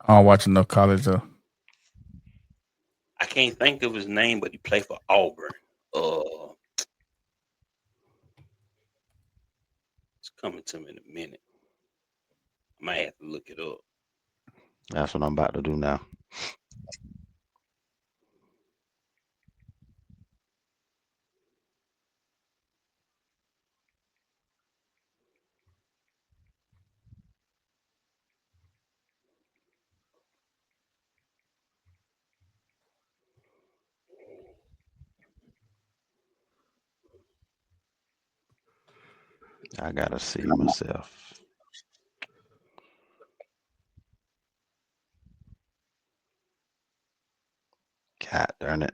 I don't watch enough college. I can't think of his name, but he played for Auburn. It's coming to me in a minute. I might have to look it up. That's what I'm about to do now. I gotta see myself. God darn it.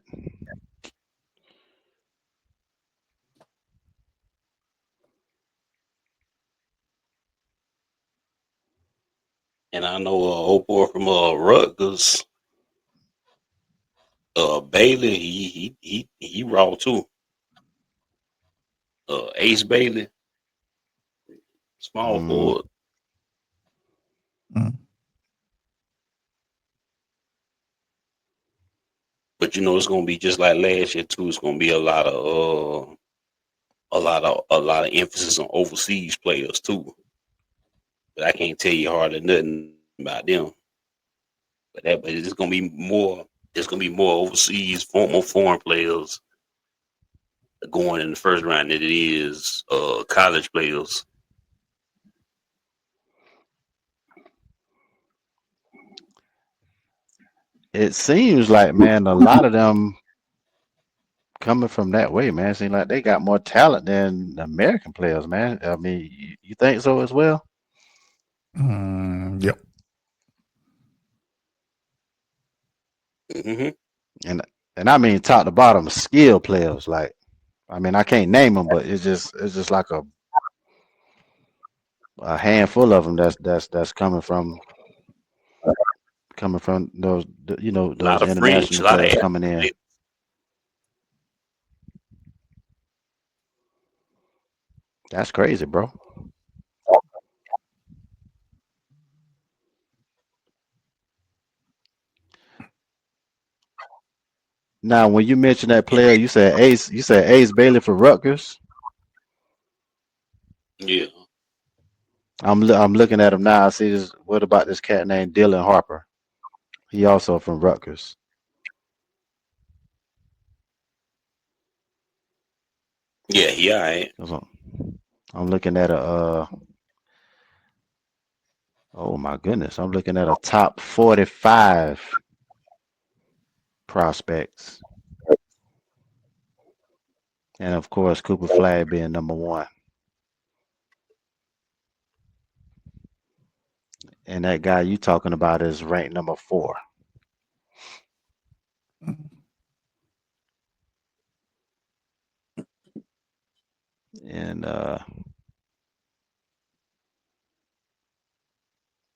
And I know old boy from Rutgers, Bailey. He raw too. Ace Bailey, small forward. Mm. But you know it's gonna be just like last year too. It's gonna be a lot of emphasis on overseas players too. But I can't tell you hardly nothing about them. But it's gonna be more. It's gonna be more overseas, more foreign players going in the first round than it is college players. It seems like, man, a lot of them coming from that way, man. Seem like they got more talent than the American players, man. I mean, you think so as well? Yep. Mm-hmm. And I mean top to bottom skill players. Like, I mean, I can't name them, but it's just like a handful of them that's coming from those A lot those of French, international a lot of players coming in. That's crazy, bro. Now, when you mentioned that player, you said Ace. You said Ace Bailey for Rutgers. Yeah. I'm looking at him now. I see this. What about this cat named Dylan Harper? He also from Rutgers. Yeah, he all right. I'm looking at a. Oh my goodness! I'm looking at a top 45 prospects, and of course Cooper Flag being number one. And that guy you talking about is ranked number 4. And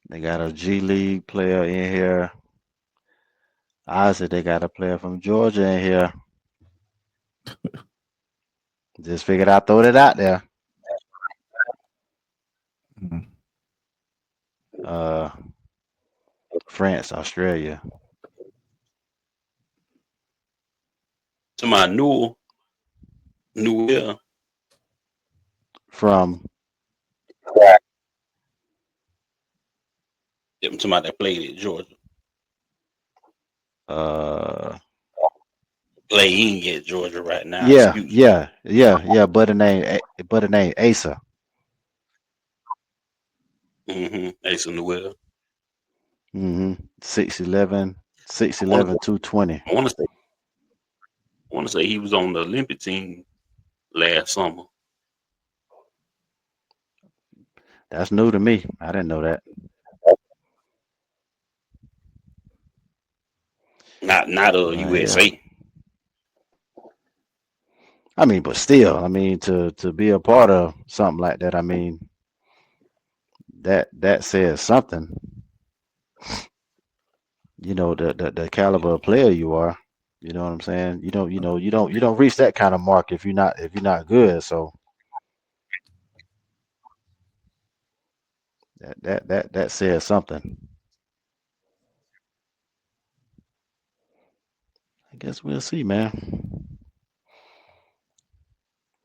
they got a G League player in here. Obviously, they got a player from Georgia in here. Just figured I'd throw that out there. Uh, France, Australia. To my new yeah. From I'm talking about that played at Georgia. uh Playing at Georgia right now. yeah, Excuse me. yeah. But the name Asa. Mm-hmm. Ace Noel. 6'11", I want 220. I want to say he was on the Olympic team last summer. That's new to me. I didn't know that. Not Yeah. USA. I mean, but still, I mean, to be a part of something like that, I mean, that says something. You know, the caliber of player you are. You know what I'm saying? You don't reach that kind of mark if you're not good. So that says something. I guess we'll see, man.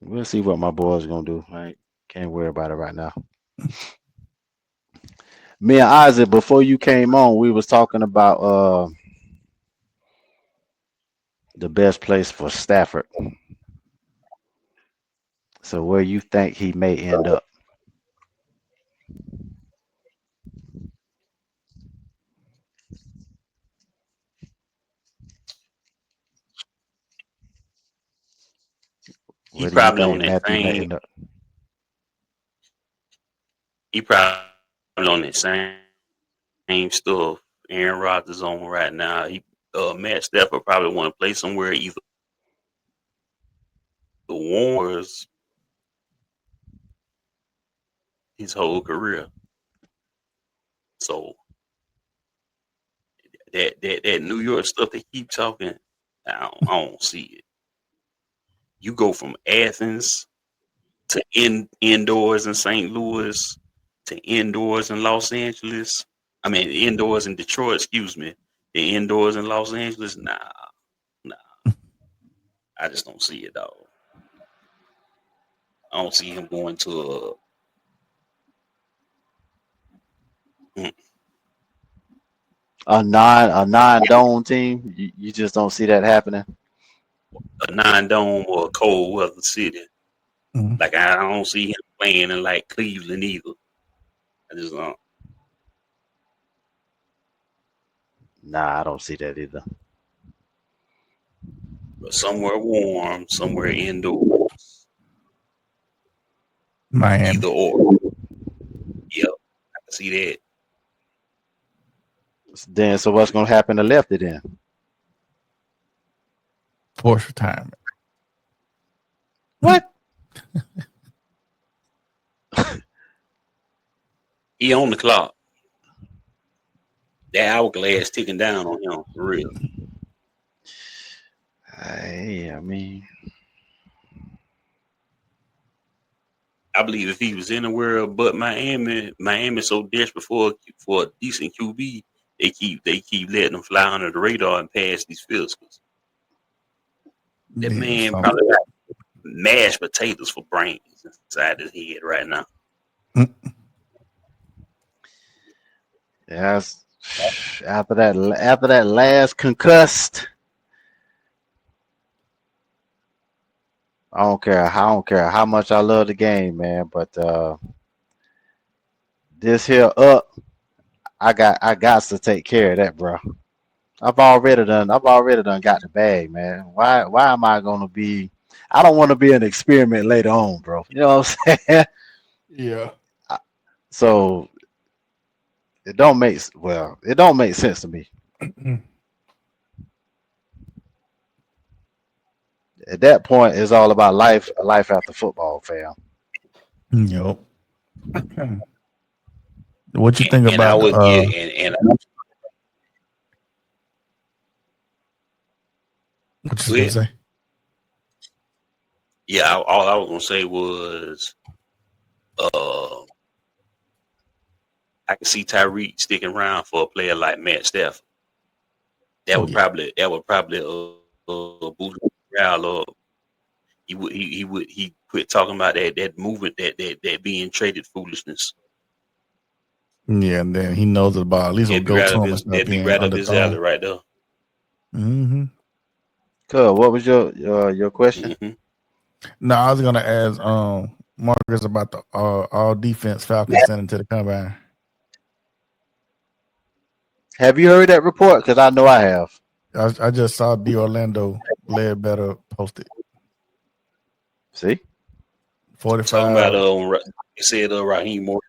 We'll see what my boys gonna do. I can't worry about it right now. Me and Isaac, before you came on, we was talking about the best place for Stafford. So where you think he may end up? He Where do you probably on think that Matthew may same. end up? He probably on that same stuff Aaron Rodgers on right now. Matt Stafford probably want to play somewhere either the Warriors his whole career. So that New York stuff they keep talking, I don't see it. You go from Athens to indoors in St. Louis to indoors in Los Angeles. I mean indoors in Detroit, excuse me. The indoors in Los Angeles, nah. I just don't see it, dog. I don't see him going to A non dome team? You just don't see that happening. a non-dome or a cold weather city. Mhm. Like I don't see him playing in like Cleveland either. I just don't. Nah, I don't see that either. But somewhere warm, somewhere indoors, Miami, either or. Yep, I can see that. Then so what's gonna happen to Lefty then? forced retirement. What? He on the clock. That hourglass ticking down on him for real. Hey, I mean, I believe if he was anywhere but Miami's so desperate for a decent QB, they keep letting him fly under the radar and pass these physicals. That Yeah, man so probably got mashed potatoes for brains inside his head right now. yes. After that last concussed, I don't care how much I love the game, man. But this here up, I got to take care of that, bro. I've already done got the bag, man. Why am I gonna be? I don't want to be an experiment later on, bro. You know what I'm saying? yeah. So it don't make sense to me. At that point, it's all about life after football, fam. Yep. What you think And I about the would yeah, and what you gonna well, say? yeah, all I was gonna say was uh I can see Tyreek sticking around for a player like Matt Stafford. Oh yeah. That would probably boost morale up. He quit talking about that movement that being traded foolishness. Yeah, and then he knows about at least will go to him and stuff That'd be being right up his alley underthrown. right there. Mm-hmm. Cool. What was your question? Mm-hmm. No, I was gonna ask Marcus about the all defense Falcons sending to the combine. Have you heard that report? Because I know I have. I just saw D Orlando Ledbetter posted. See, 45. Talking about you said Raheem Morris.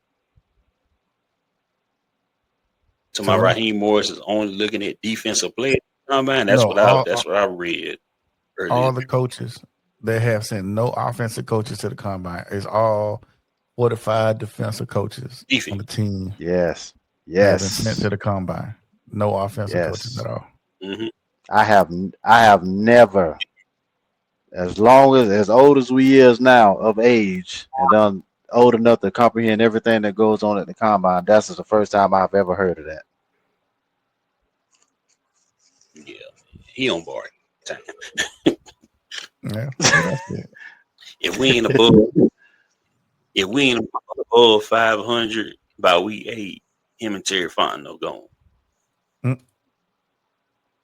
To my Raheem Morris is only looking at defensive players. Man, that's what I read earlier. All the coaches they have sent no offensive coaches to the combine. It's all 45 defensive coaches on the team. Yes. Have been sent to the combine. No offensive coaches at all. Mm-hmm. I have never, as old as we is now of age and done old enough to comprehend everything that goes on at the combine. That's the first time I've ever heard of that. Yeah, he on bar time. Yeah, that's it. If we ain't above 500 by week 8, him and Terry Fontenot gone.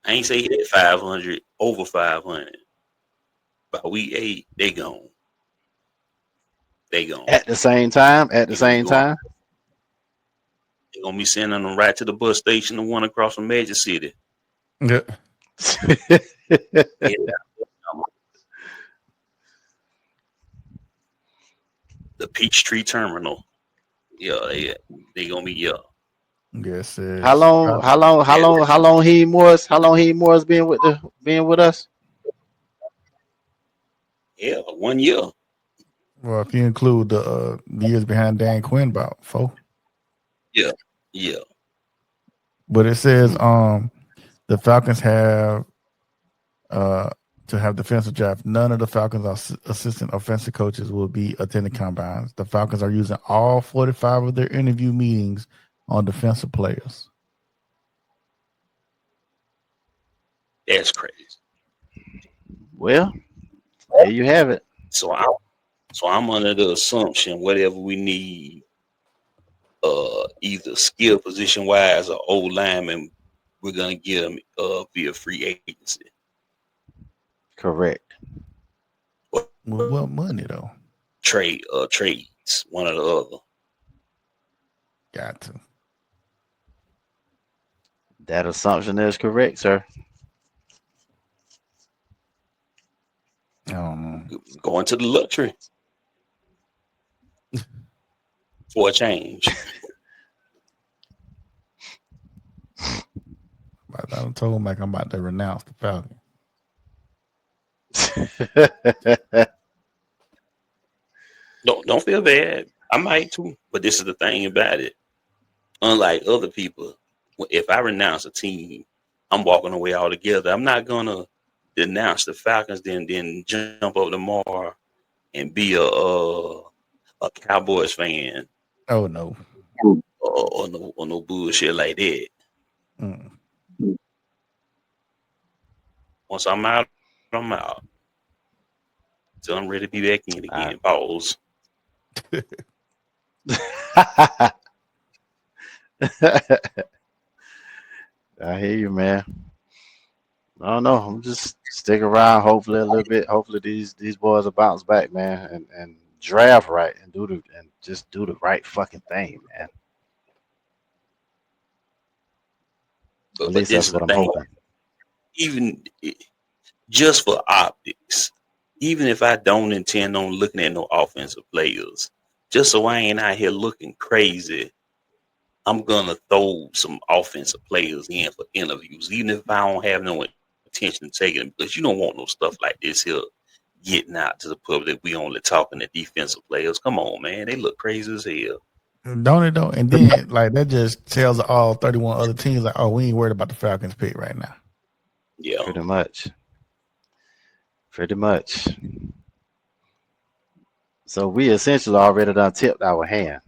I ain't say he had 500 over 500. By week 8, they gone. At the same time. They're gonna be sending them right to the bus station, the one across from Magic City. Yeah. The Peachtree Terminal. Yeah, they gonna be Yes. How long he Morris being with us? Yeah, 1 year. Well, if you include the years behind Dan Quinn, about 4. Yeah. But it says the Falcons have to have defensive draft. None of the Falcons' assistant offensive coaches will be attending combines. The Falcons are using all 45 of their interview meetings on defensive players. That's crazy. Well, there you have it. So I'm under the assumption whatever we need, either skill position wise or old lineman, we're gonna get them via free agency. Correct. Well, what money though? Trades, one or the other. Got to. That assumption is correct, sir. Going to the luxury for a change. I told Mike I'm about to renounce the Falcons. Don't feel bad. I might too, but this is the thing about it. Unlike other people, if I renounce a team, I'm walking away altogether. I'm not gonna denounce the Falcons, then jump up tomorrow and be a Cowboys fan. Oh no. Or no bullshit like that. Once I'm out, I'm out. So I'm ready to be back in again. Pause. I hear you, man. I don't know. I'm just stick around. Hopefully a little bit. Hopefully these boys will bounce back, man, and draft right and just do the right fucking thing, man. But at least that's what I'm hoping. Even just for optics, even if I don't intend on looking at no offensive players, just so I ain't out here looking crazy, I'm gonna throw some offensive players in for interviews, even if I don't have no intention of taking them, because you don't want no stuff like this here getting out to the public. We only talking to defensive players. Come on, man, they look crazy as hell. Don't it though? And then like that just tells all 31 other teams like, oh, we ain't worried about the Falcons pick right now. Yeah, pretty much. So we essentially already done tipped our hand.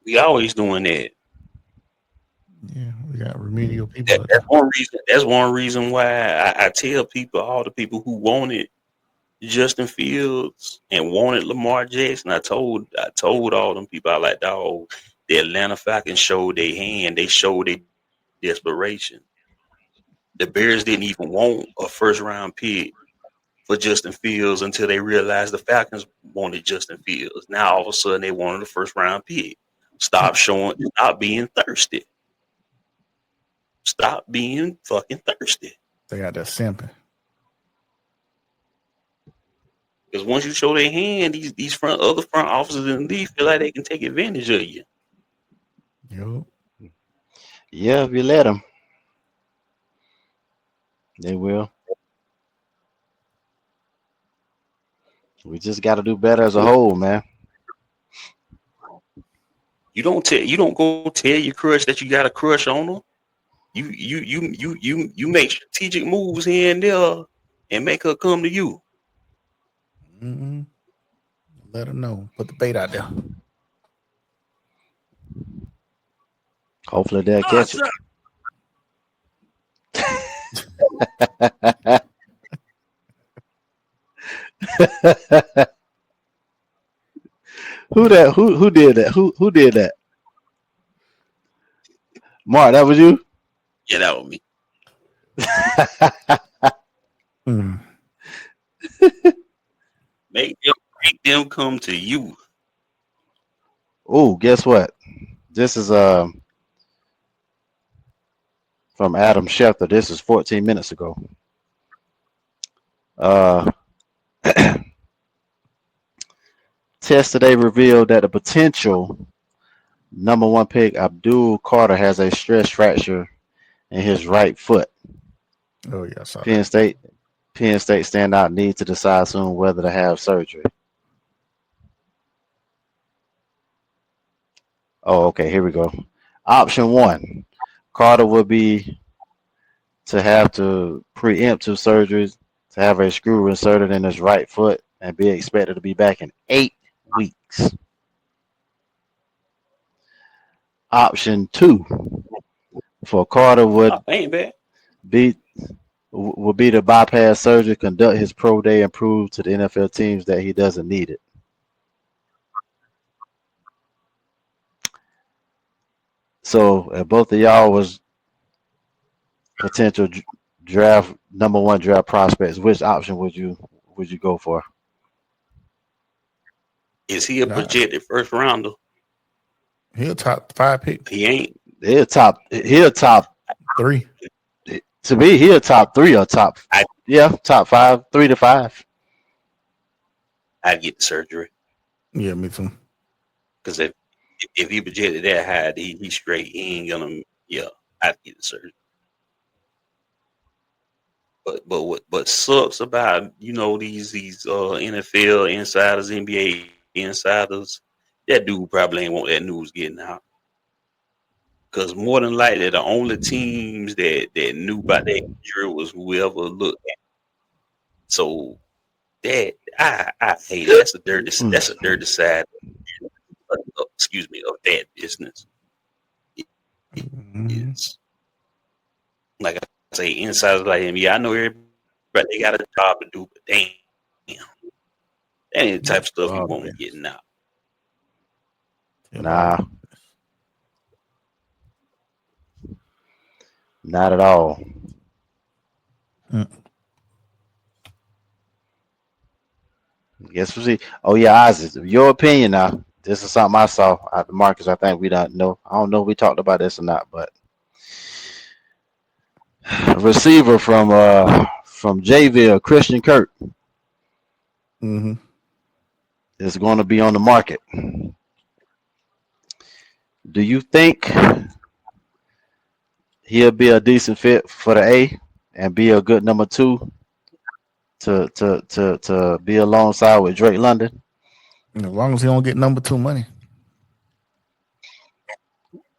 We always doing that. Yeah, we got remedial people. That's one reason why I tell people, all the people who wanted Justin Fields and wanted Lamar Jackson, I told all them people, I like, dog, the Atlanta Falcons showed their hand. They showed their desperation. The Bears didn't even want a first round pick for Justin Fields until they realized the Falcons wanted Justin Fields. Now all of a sudden they wanted a first round pick. Stop being thirsty. Stop being fucking thirsty. They got that simping. Because once you show their hand, these other front officers in the league feel like they can take advantage of you. Yo. Yeah, if you let them, they will. We just got to do better as a whole, man. You don't go tell your crush that you got a crush on them. You make strategic moves here and there and make her come to you. Mm-hmm. Let her know. Put the bait out there. Hopefully they'll catch it. Who did that? Who did that? Mark, that was you? Yeah, that was me. Make them come to you. Oh, guess what? This is from Adam Schefter. This is 14 minutes ago. Test today revealed that the potential number 1 pick Abdul Carter has a stress fracture in his right foot. Oh yeah, I saw Penn that. State standout need to decide soon whether to have surgery. Oh, okay, here we go. Option 1, Carter would be to have to preemptive surgeries to have a screw inserted in his right foot and be expected to be back in 8 weeks. Option 2, for Carter would ain't bad. be to bypass surgery, conduct his pro day, and prove to the NFL teams that he doesn't need it. So, if both of y'all was potential draft number 1 draft prospects, which option would you go for? Is he a projected first rounder? He a top 5 pick. He ain't. He'll top 3. To me, he a top 3 or top 5, 3 to 5. I'd get the surgery. Yeah, me too. Because if he projected that high, he's straight. He ain't gonna. Yeah, I'd get the surgery. But sucks about these NFL insiders, NBA insiders, that dude probably ain't want that news getting out. Because more than likely, the only teams that knew about that injury was whoever looked at it. So that I hate it. That's a dirty side. Excuse me, of that business. It's like I say, insiders like him. Yeah, I know everybody they got a job to do, but damn, that ain't the type of stuff you want getting out. Nah, not at all. Guess we'll see. Oh yeah, Isaac, your opinion now. This is something I saw at the Marcus. I think we don't know. I don't know if we talked about this or not, but a receiver from Jayville, Christian Kirk, is going to be on the market. Do you think he'll be a decent fit for the A and be a good number 2 to be alongside with Drake London? As long as he don't get number 2 money.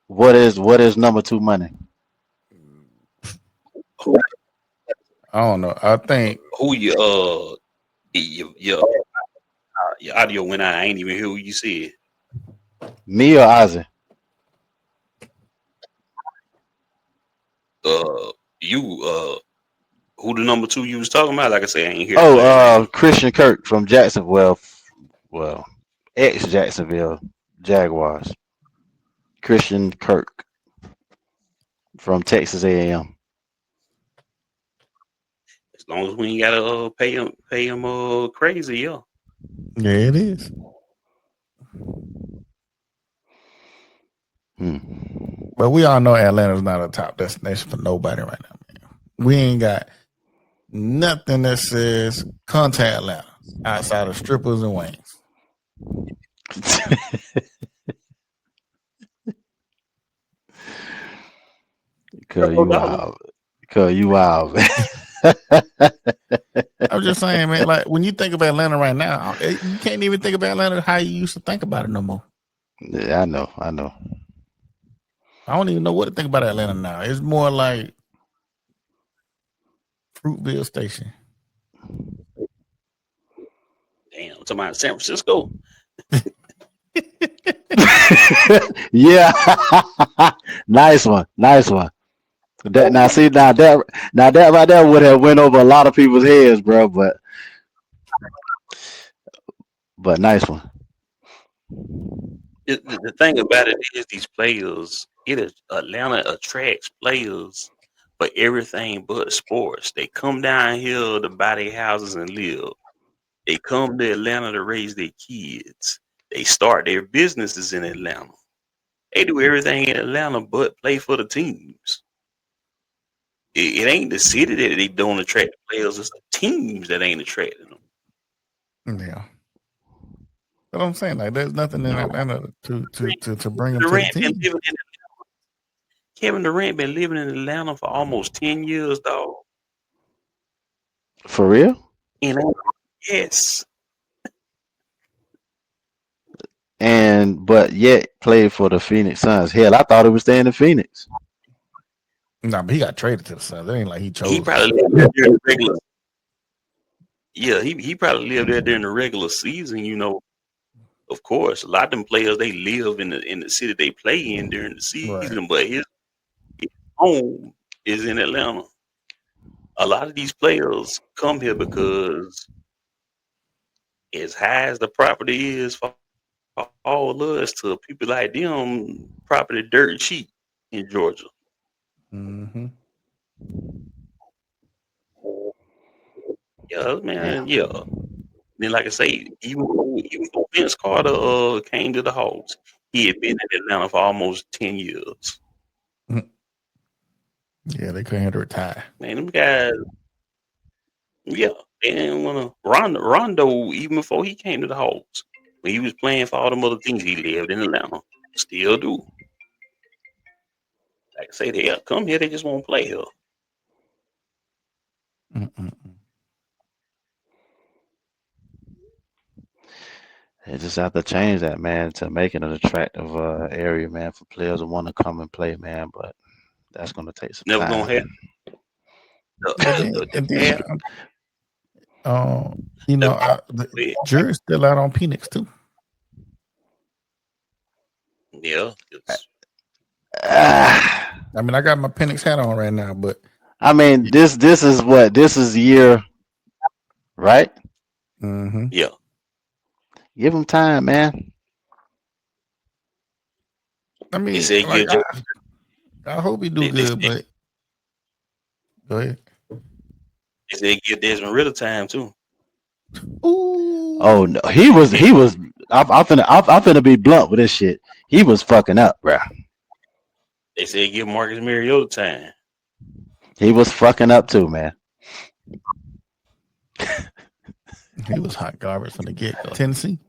What is number 2 money? I don't know. I think who your audio went out. I ain't even hear who you said. Me or Ozzy? Who the number 2 you was talking about? Like I say, I ain't hear. Christian Kirk from Jacksonville. Well, ex-Jacksonville Jaguars. Christian Kirk from Texas A&M. As long as we ain't gotta pay him crazy, yeah. Yeah, it is. But we all know Atlanta's not a top destination for nobody right now, man. We ain't got nothing that says contact Atlanta. outside of strippers and wings. Cause you wild. Cause you wild, man. I'm just saying, man. Like when you think about Atlanta right now, you can't even think about Atlanta how you used to think about it no more. Yeah, I know. I don't even know what to think about Atlanta now. It's more like Fruitville Station. Damn, talking about San Francisco. Yeah. Nice one. That now that right there would have went over a lot of people's heads, bro. But nice one. The thing about it is these players, Atlanta attracts players for everything but sports. They come down here to buy their houses and live. They come to Atlanta to raise their kids. They start their businesses in Atlanta. They do everything in Atlanta but play for the teams. It ain't the city that they don't attract players. It's the teams that ain't attracting them. Yeah. But I'm saying, like, there's nothing in Atlanta to bring them to the team. Kevin Durant been living in Atlanta for almost 10 years, dog. For real? Yes. But yet played for the Phoenix Suns. Hell, I thought it was staying in Phoenix. Nah, but he got traded to the Suns. It ain't like he chose. He probably lived there during the regular. Yeah, he probably lived there during the regular season. You know, of course, a lot of them players they live in the city they play in during the season, right. But his home is in Atlanta. A lot of these players come here because as high as the property is for all of us, to people like them, property dirt cheap in Georgia. Mm-hmm. Yeah, man. Yeah. Then, like I say, even though Vince Carter came to the Hawks, he had been in Atlanta for almost 10 years. Mm-hmm. Yeah, they couldn't retire. Man, them guys. Yeah, they didn't want to. Rondo, even before he came to the Hawks, when he was playing for all them other teams, he lived in Atlanta. Still do. Like I say, they come here, they just won't play here. Mm-mm. They just have to change that, man, to make it an attractive area, man, for players to want to come and play, man. But that's going to take some Never time. gonna happen. You know, the jury's still out on Phoenix too. Yeah. I mean, I got my Penix hat on right now, but I mean, this is what this is year, right? Mm-hmm. Yeah. Give him time, man. I mean, like, I hope he do good, but go ahead. They said give Desmond Ritter time too. Ooh. Oh no, he was. I'm finna be blunt with this shit. He was fucking up, bro. They said give Marcus Mariota time. He was fucking up too, man. He was hot garbage from the get-go. Tennessee.